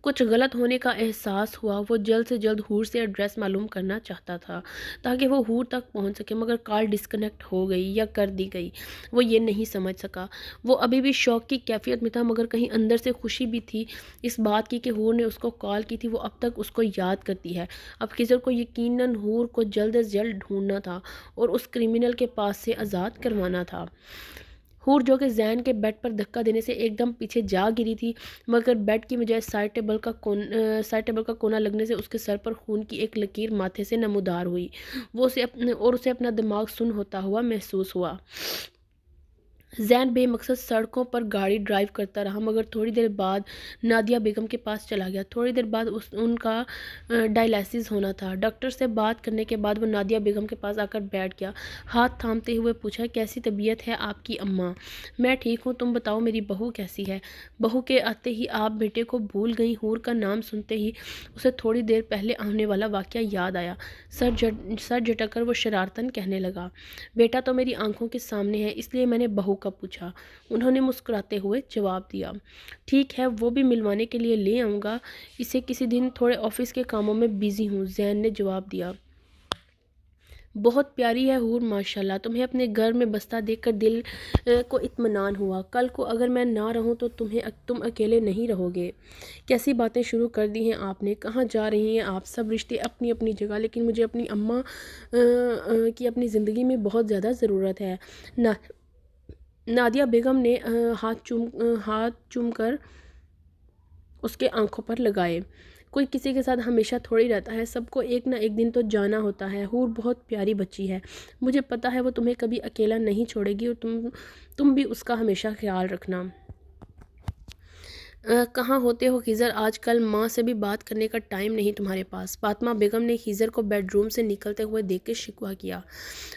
کچھ غلط ہونے کا احساس ہوا۔ وہ جلد سے جلد حور سے ایڈریس معلوم کرنا چاہتا تھا تاکہ وہ حور تک پہنچ سکے، مگر کال ڈسکنیکٹ ہو گئی یا کر دی گئی، وہ یہ نہیں سمجھ سکا۔ وہ ابھی بھی شوق کی کیفیت میں تھا، مگر کہیں اندر سے خوشی بھی تھی اس بات کی کہ حور نے اس کو کال کی تھی۔ وہ اب تک اس کو یاد کرتی ہے۔ اب خضر کو یقیناً حور کو جلد از جلد ڈھونڈنا تھا اور اس کرمنل کے پاس سے آزاد کروانا تھا۔ حور جو کہ زین کے بیڈ پر دھکا دینے سے ایک دم پیچھے جا گری تھی، مگر بیڈ کی بجائے سائڈ ٹیبل کا کونا لگنے سے اس کے سر پر خون کی ایک لکیر ماتھے سے نمودار ہوئی۔ اسے اپنا دماغ سن ہوتا ہوا محسوس ہوا۔ زین بے مقصد سڑکوں پر گاڑی ڈرائیو کرتا رہا مگر تھوڑی دیر بعد نادیہ بیگم کے پاس چلا گیا۔ تھوڑی دیر بعد ان کا ڈائلیسس ہونا تھا۔ ڈاکٹر سے بات کرنے کے بعد وہ نادیہ بیگم کے پاس آ کر بیٹھ گیا۔ ہاتھ تھامتے ہوئے پوچھا، کیسی طبیعت ہے آپ کی اماں؟ میں ٹھیک ہوں، تم بتاؤ میری بہو کیسی ہے؟ بہو کے آتے ہی آپ بیٹے کو بھول گئی؟ حور کا نام سنتے ہی اسے تھوڑی دیر پہلے ہونے والا واقعہ یاد آیا۔ سر جھٹک کر وہ شرارتاً کہنے لگا، بیٹا تو میری آنکھوں کے سامنے ہے، اس لیے میں نے بہو کا پوچھا۔ انہوں نے مسکراتے ہوئے جواب دیا، ٹھیک ہے، وہ بھی ملوانے کے لیے لے آؤں گا اسے کسی دن، تھوڑے آفس کے کاموں میں بزی ہوں۔ زین نے جواب دیا، بہت پیاری ہے حور ماشاءاللہ، تمہیں اپنے گھر میں بستہ دیکھ کر دل کو اطمینان ہوا۔ کل کو اگر میں نہ رہوں تو تم اکیلے نہیں رہو گے۔ کیسی باتیں شروع کر دی ہیں آپ نے، کہاں جا رہی ہیں آپ؟ سب رشتے اپنی اپنی جگہ، لیکن مجھے اپنی اماں کی اپنی زندگی میں بہت زیادہ ضرورت ہے۔ نادیہ بیگم نے ہاتھ چوم کر اس کے آنکھوں پر لگائے۔ کوئی کسی کے ساتھ ہمیشہ تھوڑی رہتا ہے، سب کو ایک نہ ایک دن تو جانا ہوتا ہے۔ حور بہت پیاری بچی ہے، مجھے پتا ہے وہ تمہیں کبھی اکیلا نہیں چھوڑے گی، اور تم بھی اس کا ہمیشہ خیال رکھنا۔ کہاں ہوتے ہو خضر؟ آج کل ماں سے بھی بات کرنے کا ٹائم نہیں تمہارے پاس۔ فاطمہ بیگم نے خضر کو بیڈ روم سے نکلتے ہوئے دیکھ کے شکوہ کیا۔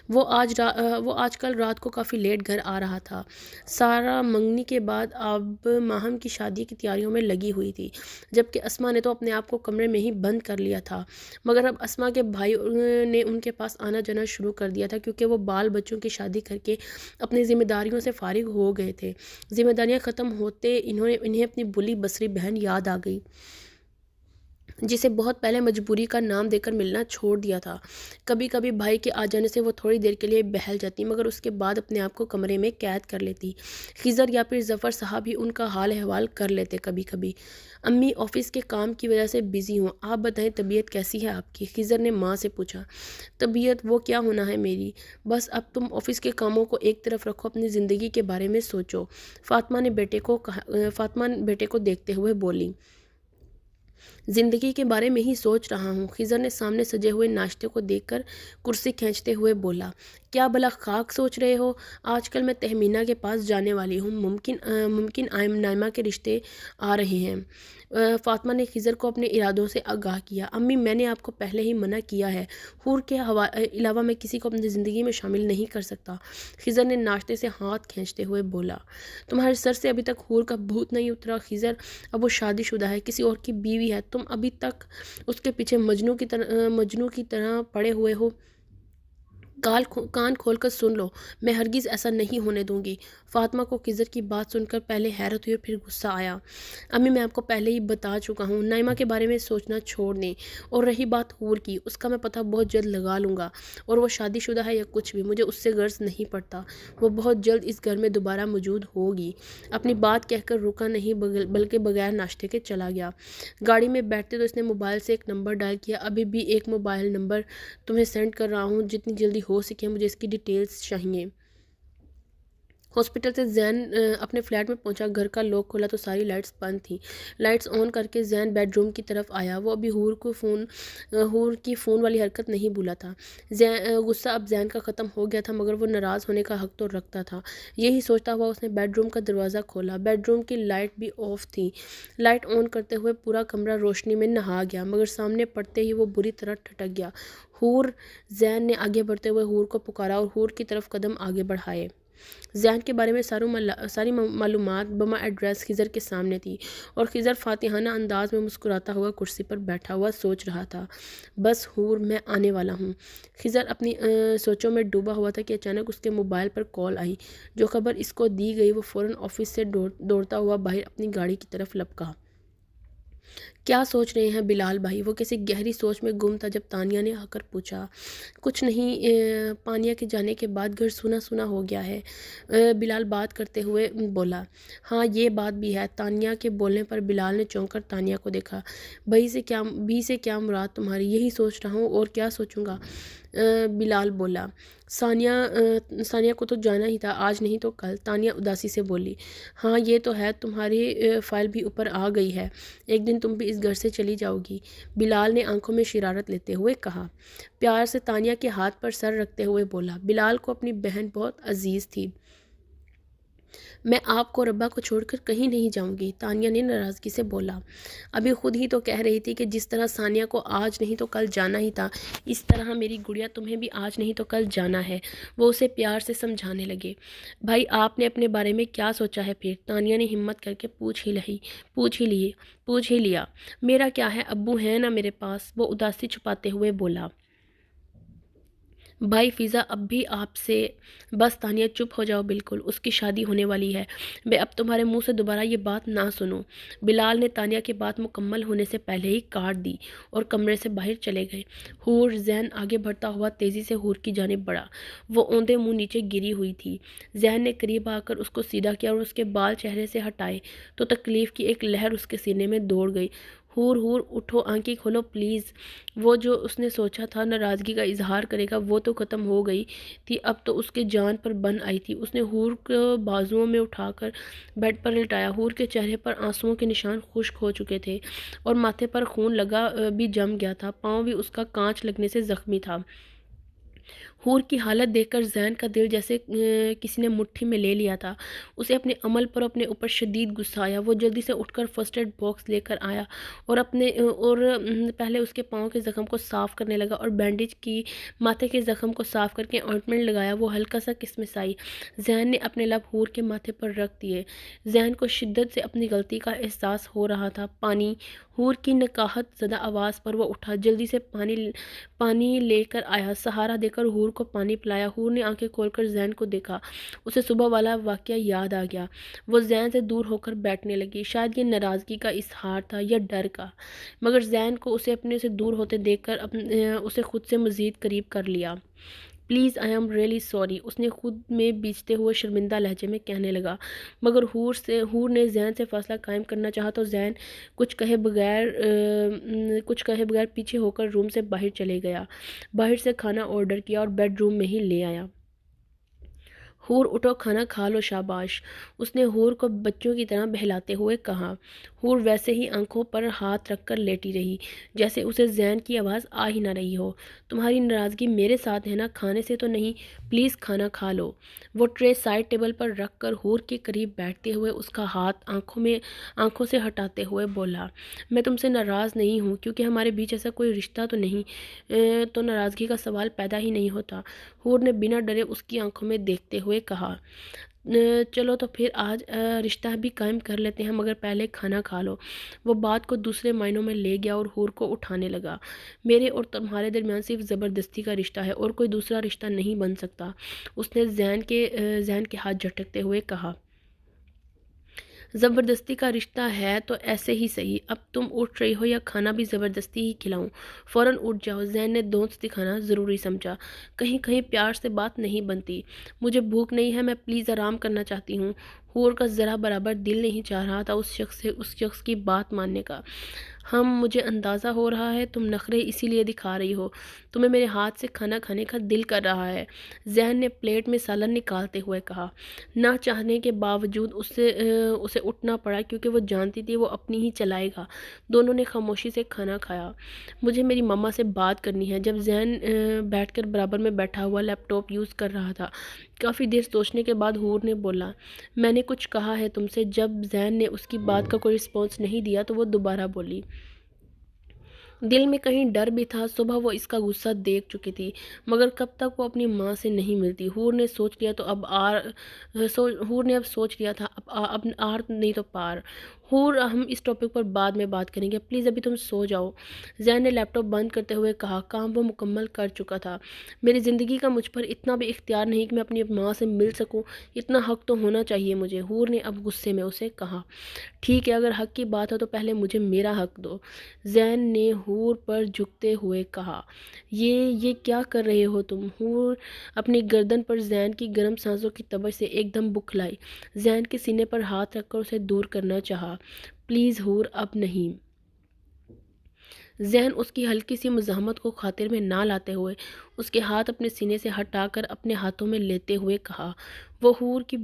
وہ آج کل رات کو کافی لیٹ گھر آ رہا تھا۔ سارا منگنی کے بعد اب ماہم کی شادی کی تیاریوں میں لگی ہوئی تھی، جبکہ اسما نے تو اپنے آپ کو کمرے میں ہی بند کر لیا تھا، مگر اب اسما کے بھائی نے ان کے پاس آنا جانا شروع کر دیا تھا، کیونکہ وہ بال بچوں کی شادی کر کے اپنی ذمہ داریوں سے فارغ ہو گئے تھے۔ ذمہ داریاں ختم ہوتے انہیں اپنی بلی بصری بہن یاد آ گئی، جسے بہت پہلے مجبوری کا نام دے کر ملنا چھوڑ دیا تھا۔ کبھی کبھی بھائی کے آ جانے سے وہ تھوڑی دیر کے لیے بہل جاتی، مگر اس کے بعد اپنے آپ کو کمرے میں قید کر لیتی۔ خضر یا پھر ظفر صاحب ہی ان کا حال احوال کر لیتے کبھی کبھی۔ امی آفس کے کام کی وجہ سے بزی ہوں، آپ بتائیں طبیعت کیسی ہے آپ کی؟ خضر نے ماں سے پوچھا۔ طبیعت وہ کیا ہونا ہے میری، بس اب تم آفس کے کاموں کو ایک طرف رکھو، اپنی زندگی کے بارے میں سوچو، فاطمہ نے بیٹے کو دیکھتے ہوئے بولی۔ زندگی کے بارے میں ہی سوچ رہا ہوں، خضر نے سامنے سجے ہوئے ناشتے کو دیکھ کر کرسی کھینچتے ہوئے بولا۔ کیا بلا خاک سوچ رہے ہو؟ آج کل میں تہمینہ کے پاس جانے والی ہوں، ممکن نائمہ کے رشتے آ رہے ہیں۔ فاطمہ نے خضر کو اپنے ارادوں سے آگاہ کیا۔ امی میں نے آپ کو پہلے ہی منع کیا ہے، حور کے علاوہ میں کسی کو اپنی زندگی میں شامل نہیں کر سکتا، خضر نے ناشتے سے ہاتھ کھینچتے ہوئے بولا۔ تمہارے سر سے ابھی تک حور کا بھوت نہیں اترا خضر؟ اب وہ شادی شدہ ہے، کسی اور کی بیوی ہے، تم ابھی تک اس کے پیچھے مجنوں کی طرح پڑے ہوئے ہو۔ کان کھول کر سن لو، میں ہرگز ایسا نہیں ہونے دوں گی۔ فاطمہ کو خضر کی بات سن کر پہلے حیرت ہوئی اور پھر غصہ آیا۔ امی میں آپ کو پہلے ہی بتا چکا ہوں، نائمہ کے بارے میں سوچنا چھوڑ دیں، اور رہی بات حور کی، اس کا میں پتہ بہت جلد لگا لوں گا، اور وہ شادی شدہ ہے یا کچھ بھی، مجھے اس سے غرض نہیں پڑتا، وہ بہت جلد اس گھر میں دوبارہ موجود ہوگی۔ اپنی بات کہہ کر رکا نہیں بلکہ بغیر ناشتے کے چلا گیا۔ گاڑی میں بیٹھتے تو اس نے موبائل سے ایک نمبر ڈائل کیا۔ ابھی بھی ایک موبائل نمبر تمہیں سینڈ کر رہا ہوں، جتنی جلدی ہو سکے مجھے اس کی ڈیٹیلز چاہیے۔ ہاسپٹل سے زین اپنے فلیٹ میں پہنچا، گھر کا لاک کھولا تو ساری لائٹس بند تھیں۔ لائٹس آن کر کے زین بیڈ روم کی طرف آیا۔ وہ ابھی حور کی فون والی حرکت نہیں بھولا تھا۔ غصہ اب زین کا ختم ہو گیا تھا، مگر وہ ناراض ہونے کا حق تو رکھتا تھا۔ یہی سوچتا ہوا اس نے بیڈ روم کا دروازہ کھولا۔ بیڈ روم کی لائٹ بھی آف تھی۔ لائٹ آن کرتے ہوئے پورا کمرہ روشنی میں نہا گیا، مگر سامنے پڑتے ہی وہ بری طرح ٹھٹک گیا۔ حور! زین نے آگے بڑھتے ہوئے حور کو پکارا اور حور کی طرف قدم آگے بڑھائے۔ زین کے بارے میں ساری معلومات بما ایڈریس خضر کے سامنے تھی، اور خضر فاتحانہ انداز میں مسکراتا ہوا کرسی پر بیٹھا ہوا سوچ رہا تھا، بس حور میں آنے والا ہوں۔ خضر اپنی سوچوں میں ڈوبا ہوا تھا کہ اچانک اس کے موبائل پر کال آئی۔ جو خبر اس کو دی گئی وہ فوراً آفس سے دوڑتا ہوا باہر اپنی گاڑی کی طرف لپکا۔ کیا سوچ رہے ہیں بلال بھائی؟ وہ کسی گہری سوچ میں گم تھا جب تانیہ نے آ کر پوچھا۔ کچھ نہیں، پانیہ کے جانے کے بعد گھر سونا سونا ہو گیا ہے، بلال بات کرتے ہوئے بولا۔ ہاں یہ بات بھی ہے۔ تانیہ کے بولنے پر بلال نے چونک کر تانیہ کو دیکھا۔ بھی سے کیا مراد تمہاری؟ یہی سوچ رہا ہوں، اور کیا سوچوں گا، بلال بولا۔ ثانیہ کو تو جانا ہی تھا، آج نہیں تو کل، تانیہ اداسی سے بولی۔ ہاں یہ تو ہے، تمہاری فائل بھی اوپر آ گئی ہے، ایک دن تم بھی اس گھر سے چلی جاؤ گی، بلال نے آنکھوں میں شرارت لیتے ہوئے کہا۔ پیار سے تانیہ کے ہاتھ پر سر رکھتے ہوئے بولا۔ بلال کو اپنی بہن بہت عزیز تھی۔ میں آپ کو اور ابا کو چھوڑ کر کہیں نہیں جاؤں گی، تانیہ نے ناراضگی سے بولا۔ ابھی خود ہی تو کہہ رہی تھی کہ جس طرح ثانیہ کو آج نہیں تو کل جانا ہی تھا، اس طرح میری گڑیا تمہیں بھی آج نہیں تو کل جانا ہے، وہ اسے پیار سے سمجھانے لگے۔ بھائی آپ نے اپنے بارے میں کیا سوچا ہے پھر؟ تانیہ نے ہمت کر کے پوچھ ہی لیا۔ میرا کیا ہے، ابو ہیں نا میرے پاس، وہ اداسی چھپاتے ہوئے بولا۔ بھائی فضا اب بھی آپ سے، بس تانیہ چپ ہو جاؤ، بالکل اس کی شادی ہونے والی ہے، میں اب تمہارے منہ سے دوبارہ یہ بات نہ سنوں۔ بلال نے تانیہ کی بات مکمل ہونے سے پہلے ہی کاٹ دی اور کمرے سے باہر چلے گئے۔ حور، زین آگے بڑھتا ہوا تیزی سے حور کی جانب بڑھا، وہ اوندے منہ نیچے گری ہوئی تھی۔ زین نے قریب آ کر اس کو سیدھا کیا اور اس کے بال چہرے سے ہٹائے تو تکلیف کی ایک لہر اس کے سینے میں دوڑ گئی۔ حور، حور اٹھو، آنکھیں کھولو پلیز۔ وہ جو اس نے سوچا تھا ناراضگی کا اظہار کرے گا وہ تو ختم ہو گئی تھی، اب تو اس کے جان پر بن آئی تھی۔ اس نے حور کو بازوؤں میں اٹھا کر بیڈ پر لٹایا۔ حور کے چہرے پر آنسوؤں کے نشان خشک ہو چکے تھے اور ماتھے پر خون لگا بھی جم گیا تھا، پاؤں بھی اس کا کانچ لگنے سے زخمی تھا۔ حور کی حالت دیکھ کر زین کا دل جیسے کسی نے مٹھی میں لے لیا تھا۔ اسے اپنے عمل پر اپنے اوپر شدید غصہ آیا۔ وہ جلدی سے اٹھ کر فرسٹ ایڈ باکس لے کر آیا اور پہلے اس کے پاؤں کے زخم کو صاف کرنے لگا اور بینڈیج کی ماتھے کے زخم کو صاف کر کے آئنٹمنٹ لگایا۔ وہ ہلکا سا کسمسائی۔ زین نے اپنے لب حور کے ماتھے پر رکھ دیے۔ زین کو شدت سے اپنی غلطی کا احساس ہو رہا تھا۔ پانی! حور کی نکاہت زدہ آواز پر وہ اٹھا، جلدی سے پانی لے کر آیا، سہارا دے کر حور کو پانی پلایا۔ حور نے آنکھیں کھول کر زین کو دیکھا، اسے صبح والا واقعہ یاد آ گیا۔ وہ زین سے دور ہو کر بیٹھنے لگی، شاید یہ ناراضگی کا اظہار تھا یا ڈر کا، مگر زین کو اسے اپنے سے دور ہوتے دیکھ کر اسے خود سے مزید قریب کر لیا۔ Please I am really sorry, اس نے خود میں بیچتے ہوئے شرمندہ لہجے میں کہنے لگا، مگر حور نے زین سے فاصلہ قائم کرنا چاہا تو زین کچھ کہے بغیر پیچھے ہو کر روم سے باہر چلے گیا، باہر سے کھانا آرڈر کیا اور بیڈ روم میں ہی لے آیا۔ حور اٹھو، کھانا کھا لو، شاباش، اس نے حور کو بچوں کی طرح بہلاتے ہوئے کہا۔ حور ویسے ہی آنکھوں پر ہاتھ رکھ کر لیٹی رہی، جیسے اسے زین کی آواز آ ہی نہ رہی ہو۔ تمہاری ناراضگی میرے ساتھ ہے نا، کھانے سے تو نہیں، پلیز کھانا کھا لو۔ وہ ٹرے سائڈ ٹیبل پر رکھ کر حور کے قریب بیٹھتے ہوئے اس کا ہاتھ آنکھوں سے ہٹاتے ہوئے بولا، میں تم سے ناراض نہیں ہوں، کیونکہ ہمارے بیچ ایسا کوئی رشتہ تو نہیں، تو ناراضگی کا سوال پیدا ہی نہیں ہوتا۔ حور نے بنا ڈرے اس کی آنکھوں میں دیکھتے ہوئے کہا، چلو تو پھر آج رشتہ بھی قائم کر لیتے ہیں، مگر پہلے کھانا کھا لو۔ وہ بات کو دوسرے معنوں میں لے گیا اور حور کو اٹھانے لگا، میرے اور تمہارے درمیان صرف زبردستی کا رشتہ ہے اور کوئی دوسرا رشتہ نہیں بن سکتا، اس نے زین کے ہاتھ جھٹکتے ہوئے کہا۔ زبردستی کا رشتہ ہے تو ایسے ہی صحیح، اب تم اٹھ رہی ہو یا کھانا بھی زبردستی ہی کھلاؤں؟ فوراً اٹھ جاؤ، زین نے دونت دکھانا ضروری سمجھا، کہیں پیار سے بات نہیں بنتی، مجھے بھوک نہیں ہے، میں پلیز آرام کرنا چاہتی ہوں۔ حور کا ذرا برابر دل نہیں چاہ رہا تھا اس شخص کی بات ماننے کا۔ مجھے اندازہ ہو رہا ہے تم نخرے اسی لیے دکھا رہی ہو، تمہیں میرے ہاتھ سے کھانا کھانے کا دل کر رہا ہے، زین نے پلیٹ میں سالن نکالتے ہوئے کہا۔ نہ چاہنے کے باوجود اسے اٹھنا پڑا کیونکہ وہ جانتی تھی وہ اپنی ہی چلائے گا۔ دونوں نے خاموشی سے کھانا کھایا۔ مجھے میری ماما سے بات کرنی ہے، جب زین بیٹھ کر برابر میں بیٹھا ہوا لیپ ٹاپ یوز کر رہا تھا۔ کافی دیر سوچنے کے بعد حور نے بولا، میں نے کچھ کہا ہے تم سے؟ جب زین نے اس کی بات کا کوئی رسپانس نہیں دیا تو وہ دوبارہ بولی۔ دل میں کہیں ڈر بھی تھا، صبح وہ اس کا غصہ دیکھ چکی تھی، مگر کب تک وہ اپنی ماں سے نہیں ملتی۔ حور نے اب سوچ لیا تھا، اب آر نہیں تو پار۔ حور، ہم اس ٹاپک پر بعد میں بات کریں گے، پلیز ابھی تم سو جاؤ، زین نے لیپ ٹاپ بند کرتے ہوئے کہا۔ کام وہ مکمل کر چکا تھا، میری زندگی کا مجھ پر اتنا بھی اختیار نہیں کہ میں اپنی ماں سے مل سکوں، اتنا حق تو ہونا چاہیے مجھے، حور نے اب غصے میں اسے کہا۔ ٹھیک ہے، اگر حق کی بات ہے تو پہلے مجھے میرا حق دو، زین نے حور پر جھکتے ہوئے کہا۔ یہ کیا کر رہے ہو تم؟ حور اپنی گردن پر زین کی گرم سانسوں کی تبش سے ایک دم بکھلائی، زین کے سینے پر ہاتھ رکھ کر اسے دور کرنا چاہا۔ پلیز حور، اب نہیں۔ زین اس کی ہلکی سی مزاحمت کو خاطر میں نہ لاتے ہوئے اس کے ہاتھ اپنے سینے سے ہٹا کر اپنے ہاتھوں میں لیتے ہوئے کہا۔ وہ حور کی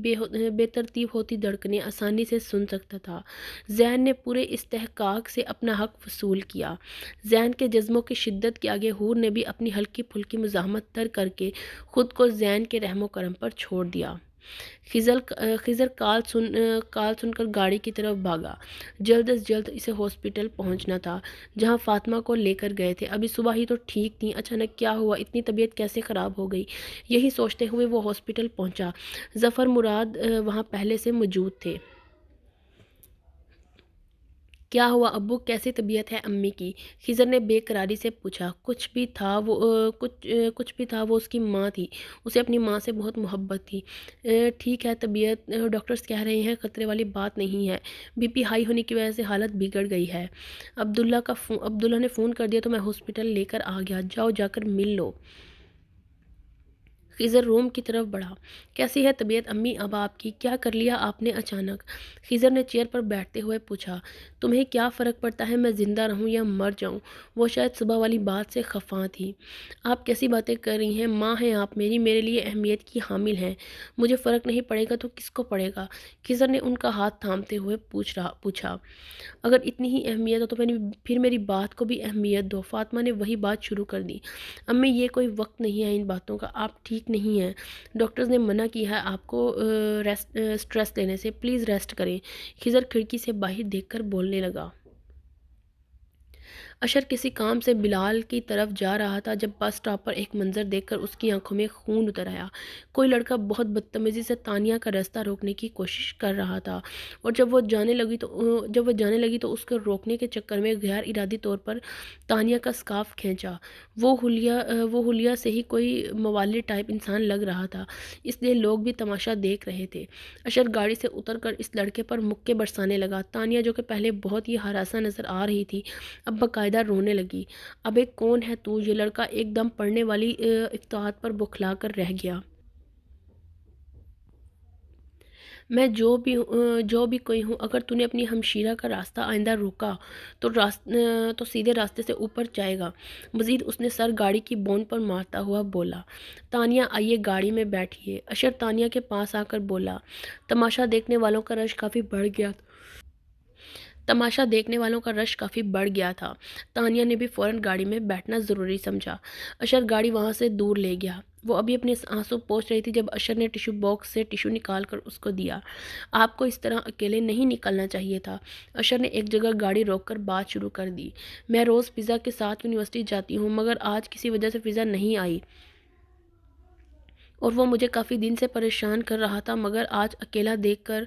بے ترتیب ہوتی دھڑکنیں آسانی سے سن سکتا تھا۔ زین نے پورے استحقاق سے اپنا حق وصول کیا۔ زین کے جذبوں کی شدت کے آگے حور نے بھی اپنی ہلکی پھلکی مزاحمت ترک کر کے خود کو زین کے رحم و کرم پر چھوڑ دیا۔ خضر کال سن کر گاڑی کی طرف بھاگا، جلد از جلد اسے ہاسپٹل پہنچنا تھا جہاں فاطمہ کو لے کر گئے تھے۔ ابھی صبح ہی تو ٹھیک تھیں، اچانک کیا ہوا، اتنی طبیعت کیسے خراب ہو گئی؟ یہی سوچتے ہوئے وہ ہاسپٹل پہنچا۔ ظفر مراد وہاں پہلے سے موجود تھے۔ کیا ہوا ابو، کیسی طبیعت ہے امی کی؟ خضر نے بے قراری سے پوچھا۔ کچھ بھی تھا وہ اس کی ماں تھی، اسے اپنی ماں سے بہت محبت تھی۔ ٹھیک ہے طبیعت، ڈاکٹرز کہہ رہے ہیں خطرے والی بات نہیں ہے، بی پی ہائی ہونے کی وجہ سے حالت بگڑ گئی ہے۔ عبداللہ نے فون کر دیا تو میں ہاسپٹل لے کر آ گیا، جاؤ جا کر مل لو۔ خضر روم کی طرف بڑھا۔ کیسی ہے طبیعت امی اب آپ کی؟ کیا کر لیا آپ نے اچانک؟ خضر نے چیئر پر بیٹھتے ہوئے پوچھا۔ تمہیں کیا فرق پڑتا ہے میں زندہ رہوں یا مر جاؤں؟ وہ شاید صبح والی بات سے خفا تھی۔ آپ کیسی باتیں کر رہی ہیں؟ ماں ہیں آپ میرے لیے اہمیت کی حامل ہیں، مجھے فرق نہیں پڑے گا تو کس کو پڑے گا؟ خضر نے ان کا ہاتھ تھامتے ہوئے پوچھا۔ اگر اتنی ہی اہمیت ہو تو پھر میری بات کو بھی اہمیت دو۔ فاطمہ نے وہی بات شروع کر دی۔ امی یہ کوئی وقت نہیں ہے ان باتوں کا، آپ ٹھیک نہیں ہیں، ڈاکٹرز نے منع کی ہے آپ کو سٹریس لینے سے، پلیز ریسٹ کریں۔ خضر کھڑکی سے باہر دیکھ کر بولنے لگا۔ اشر کسی کام سے بلال کی طرف جا رہا تھا جب بس اسٹاپ پر ایک منظر دیکھ کر اس کی آنکھوں میں خون اتر آیا۔ کوئی لڑکا بہت بدتمیزی سے تانیہ کا راستہ روکنے کی کوشش کر رہا تھا اور جب وہ جانے لگی تو اس کو روکنے کے چکر میں غیر ارادی طور پر تانیہ کا سکارف کھینچا۔ وہ حلیہ سے ہی کوئی موالی ٹائپ انسان لگ رہا تھا، اس لیے لوگ بھی تماشا دیکھ رہے تھے۔ اشر گاڑی سے اتر کر اس لڑکے پر مکے برسانے لگا۔ تانیہ جو کہ پہلے بہت ہی ہراساں نظر آ رہی تھی اب باقاعدہ رونے لگی۔ ابے کون ہے تو؟ یہ لڑکا ایک دم پڑنے والی افتتاحات پر بوکھلا کر رہ گیا۔ میں جو بھی کوئی ہوں، اگر تو نے اپنی ہمشیرہ کا راستہ آئندہ روکا تو سیدھے راستے سے اوپر جائے گا۔ مزید اس نے سر گاڑی کی بون پر مارتا ہوا بولا۔ تانیہ آئیے گاڑی میں بیٹھیے۔ اشر تانیہ کے پاس آ کر بولا۔ تماشا دیکھنے والوں کا رش کافی بڑھ گیا تھا۔ تانیہ نے بھی فوراً گاڑی میں بیٹھنا ضروری سمجھا۔ اشر گاڑی وہاں سے دور لے گیا۔ وہ ابھی اپنے آنسو پوچھ رہی تھی جب اشر نے ٹیشو باکس سے ٹیشو نکال کر اس کو دیا۔ آپ کو اس طرح اکیلے نہیں نکلنا چاہیے تھا۔ اشر نے ایک جگہ گاڑی روک کر بات شروع کر دی۔ میں روز فضا کے ساتھ یونیورسٹی جاتی ہوں مگر آج کسی وجہ سے فضا نہیں آئی اور وہ مجھے کافی دن سے پریشان کر رہا تھا مگر آج اکیلا دیکھ کر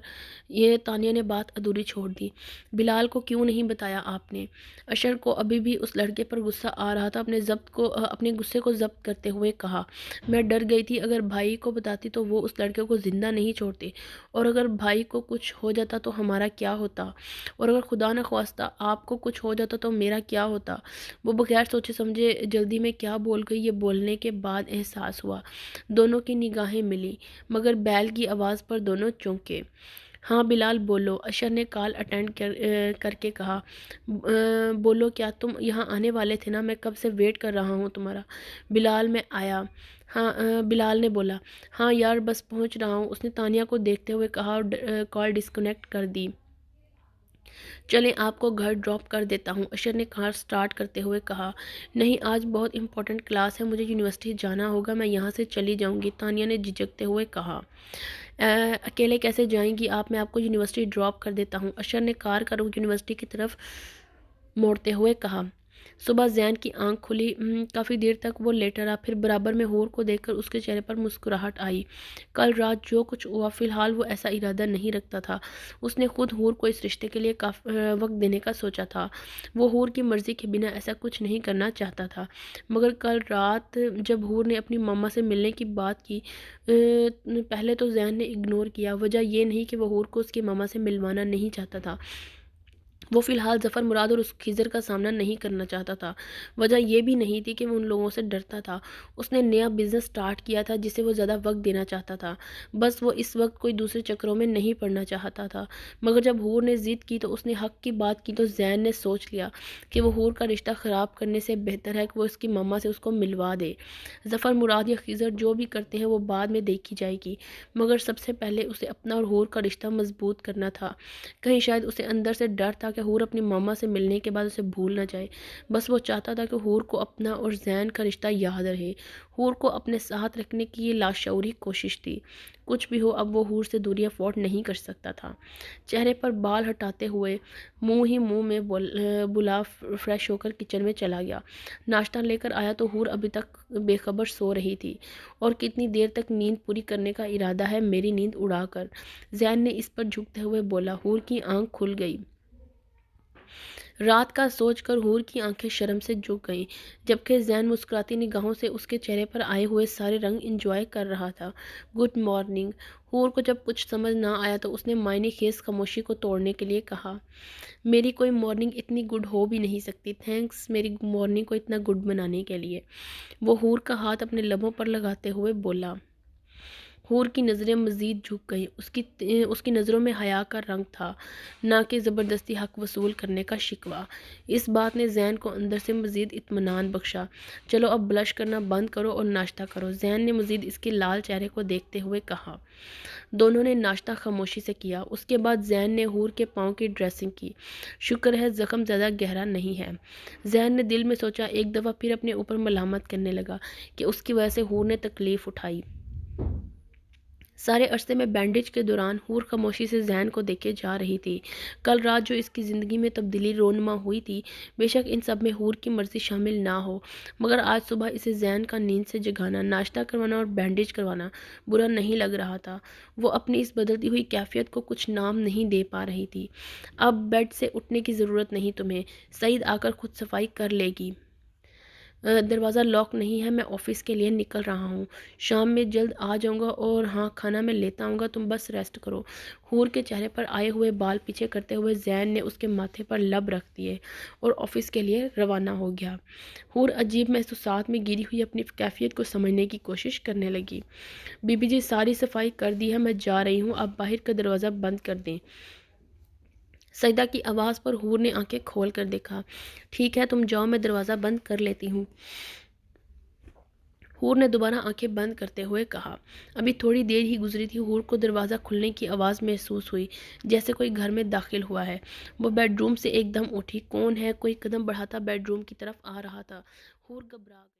یہ تانیہ نے بات ادھوری چھوڑ دی۔ بلال کو کیوں نہیں بتایا آپ نے؟ اشر کو ابھی بھی اس لڑکے پر غصہ آ رہا تھا، اپنے غصے کو ضبط کرتے ہوئے کہا۔ میں ڈر گئی تھی اگر بھائی کو بتاتی تو وہ اس لڑکے کو زندہ نہیں چھوڑتے اور اگر بھائی کو کچھ ہو جاتا تو ہمارا کیا ہوتا، اور اگر خدا نخواستہ آپ کو کچھ ہو جاتا تو میرا کیا ہوتا۔ وہ بغیر سوچے سمجھے جلدی میں کیا بول گئی یہ بولنے کے بعد احساس ہوا۔ دونوں کی نگاہیں ملی مگر بیل کی آواز پر دونوں چونکے۔ ہاں بلال بولو، اشر نے کال اٹینڈ کر کے کہا۔ بولو کیا تم یہاں آنے والے تھے نا؟ میں کب سے ویٹ کر رہا ہوں تمہارا۔ بلال میں آیا۔ ہاں بلال نے بولا۔ ہاں یار بس پہنچ رہا ہوں، اس نے تانیہ کو دیکھتے ہوئے کہا اور کال ڈسکنیکٹ کر دی۔ چلیں آپ کو گھر ڈراپ کر دیتا ہوں، اشر نے کار سٹارٹ کرتے ہوئے کہا۔ نہیں آج بہت امپورٹنٹ کلاس ہے، مجھے یونیورسٹی جانا ہوگا، میں یہاں سے چلی جاؤں گی، تانیہ نے جھجکتے ہوئے کہا۔ اکیلے کیسے جائیں گی آپ؟ میں آپ کو یونیورسٹی ڈراپ کر دیتا ہوں، اشر نے کار کا رخ یونیورسٹی کی طرف موڑتے ہوئے کہا۔ صبح زین کی آنکھ کھلی، کافی دیر تک وہ لیٹا رہا، پھر برابر میں حور کو دیکھ کر اس کے چہرے پر مسکراہٹ آئی۔ کل رات جو کچھ ہوا فی الحال وہ ایسا ارادہ نہیں رکھتا تھا، اس نے خود حور کو اس رشتے کے لیے وقت دینے کا سوچا تھا، وہ حور کی مرضی کے بنا ایسا کچھ نہیں کرنا چاہتا تھا مگر کل رات جب حور نے اپنی ماما سے ملنے کی بات کی پہلے تو زین نے اگنور کیا، وجہ یہ نہیں کہ وہ حور کو اس کی ماما سے ملوانا نہیں چاہتا تھا، وہ فی الحال ظفر مراد اور اس خضر کا سامنا نہیں کرنا چاہتا تھا، وجہ یہ بھی نہیں تھی کہ وہ ان لوگوں سے ڈرتا تھا، اس نے نیا بزنس سٹارٹ کیا تھا جسے وہ زیادہ وقت دینا چاہتا تھا، بس وہ اس وقت کوئی دوسرے چکروں میں نہیں پڑنا چاہتا تھا مگر جب حور نے ضد کی تو اس نے حق کی بات کی تو زین نے سوچ لیا کہ وہ حور کا رشتہ خراب کرنے سے بہتر ہے کہ وہ اس کی ماما سے اس کو ملوا دے، ظفر مراد یا خضر جو بھی کرتے ہیں وہ بعد میں دیکھی جائے گی مگر سب سے پہلے اسے اپنا اور حور کا رشتہ مضبوط کرنا تھا، کہیں شاید اسے اندر سے ڈر تھا کہ حور اپنی ماما سے ملنے کے بعد اسے بھول نہ جائے، بس وہ چاہتا تھا کہ حور کو اپنا اور زین کا رشتہ یاد رہے، حور کو اپنے ساتھ رکھنے کی یہ لاشعوری کوشش تھی، کچھ بھی ہو اب وہ حور سے دوری افورڈ نہیں کر سکتا تھا، چہرے پر بال ہٹاتے ہوئے منہ میں بلا فریش ہو کر کچن میں چلا گیا، ناشتہ لے کر آیا تو حور ابھی تک بے خبر سو رہی تھی، اور کتنی دیر تک نیند پوری کرنے کا ارادہ ہے میری نیند اڑا کر، زین نے اس پر جھکتے ہوئے بولا، حور کی آنکھ کھل گئی۔ رات کا سوچ کر حور کی آنکھیں شرم سے جھک گئیں، جبکہ زین مسکراتی نگاہوں سے اس کے چہرے پر آئے ہوئے سارے رنگ انجوائے کر رہا تھا۔ Good morning. حور کو جب کچھ سمجھ نہ آیا تو اس نے معنی خیز خاموشی کو توڑنے کے لیے کہا، میری کوئی مارننگ اتنی گڈ ہو بھی نہیں سکتی، تھینکس میری مارننگ کو اتنا گڈ بنانے کے لیے۔ وہ حور کا ہاتھ اپنے لبوں پر لگاتے ہوئے بولا۔ حور کی نظریں مزید جھک گئیں، اس کی نظروں میں حیا کا رنگ تھا، نہ کہ زبردستی حق وصول کرنے کا شکوہ۔ اس بات نے زین کو اندر سے مزید اطمینان بخشا۔ چلو اب بلش کرنا بند کرو اور ناشتہ کرو، زین نے مزید اس کے لال چہرے کو دیکھتے ہوئے کہا۔ دونوں نے ناشتہ خاموشی سے کیا۔ اس کے بعد زین نے حور کے پاؤں کی ڈریسنگ کی۔ شکر ہے زخم زیادہ گہرا نہیں ہے، زین نے دل میں سوچا، ایک دفعہ پھر اپنے اوپر ملامت کرنے لگا کہ اس کی وجہ سے حور نے تکلیف اٹھائی۔ سارے عرصے میں بینڈیج کے دوران حور خاموشی سے زین کو دیکھے جا رہی تھی۔ کل رات جو اس کی زندگی میں تبدیلی رونما ہوئی تھی، بے شک ان سب میں حور کی مرضی شامل نہ ہو، مگر آج صبح اسے زین کا نیند سے جگانا، ناشتہ کروانا اور بینڈیج کروانا برا نہیں لگ رہا تھا۔ وہ اپنی اس بدلتی ہوئی کیفیت کو کچھ نام نہیں دے پا رہی تھی۔ اب بیڈ سے اٹھنے کی ضرورت نہیں تمہیں، سعید آ کر خود صفائی کر لے گی۔ دروازہ لاک نہیں ہے، میں آفس کے لیے نکل رہا ہوں، شام میں جلد آ جاؤں گا، اور ہاں کھانا میں لیتا آؤں گا، تم بس ریسٹ کرو۔ حور کے چہرے پر آئے ہوئے بال پیچھے کرتے ہوئے زین نے اس کے ماتھے پر لب رکھ دیے اور آفس کے لیے روانہ ہو گیا۔ حور عجیب محسوسات میں گری ہوئی اپنی کیفیت کو سمجھنے کی کوشش کرنے لگی۔ بی بی جی ساری صفائی کر دی ہے، میں جا رہی ہوں، آپ باہر کا دروازہ بند کر دیں۔ سجدہ کی آواز پر حور نے آنکھیں کھول کر دیکھا۔ ٹھیک ہے تم جاؤ، میں دروازہ بند کر لیتی ہوں۔ حور نے دوبارہ آنکھیں بند کرتے ہوئے کہا۔ ابھی تھوڑی دیر ہی گزری تھی، حور کو دروازہ کھلنے کی آواز محسوس ہوئی، جیسے کوئی گھر میں داخل ہوا ہے۔ وہ بیڈ روم سے ایک دم اٹھی۔ کون ہے؟ کوئی قدم بڑھاتا بیڈ روم کی طرف آ رہا تھا۔ حور گھبرا گئی۔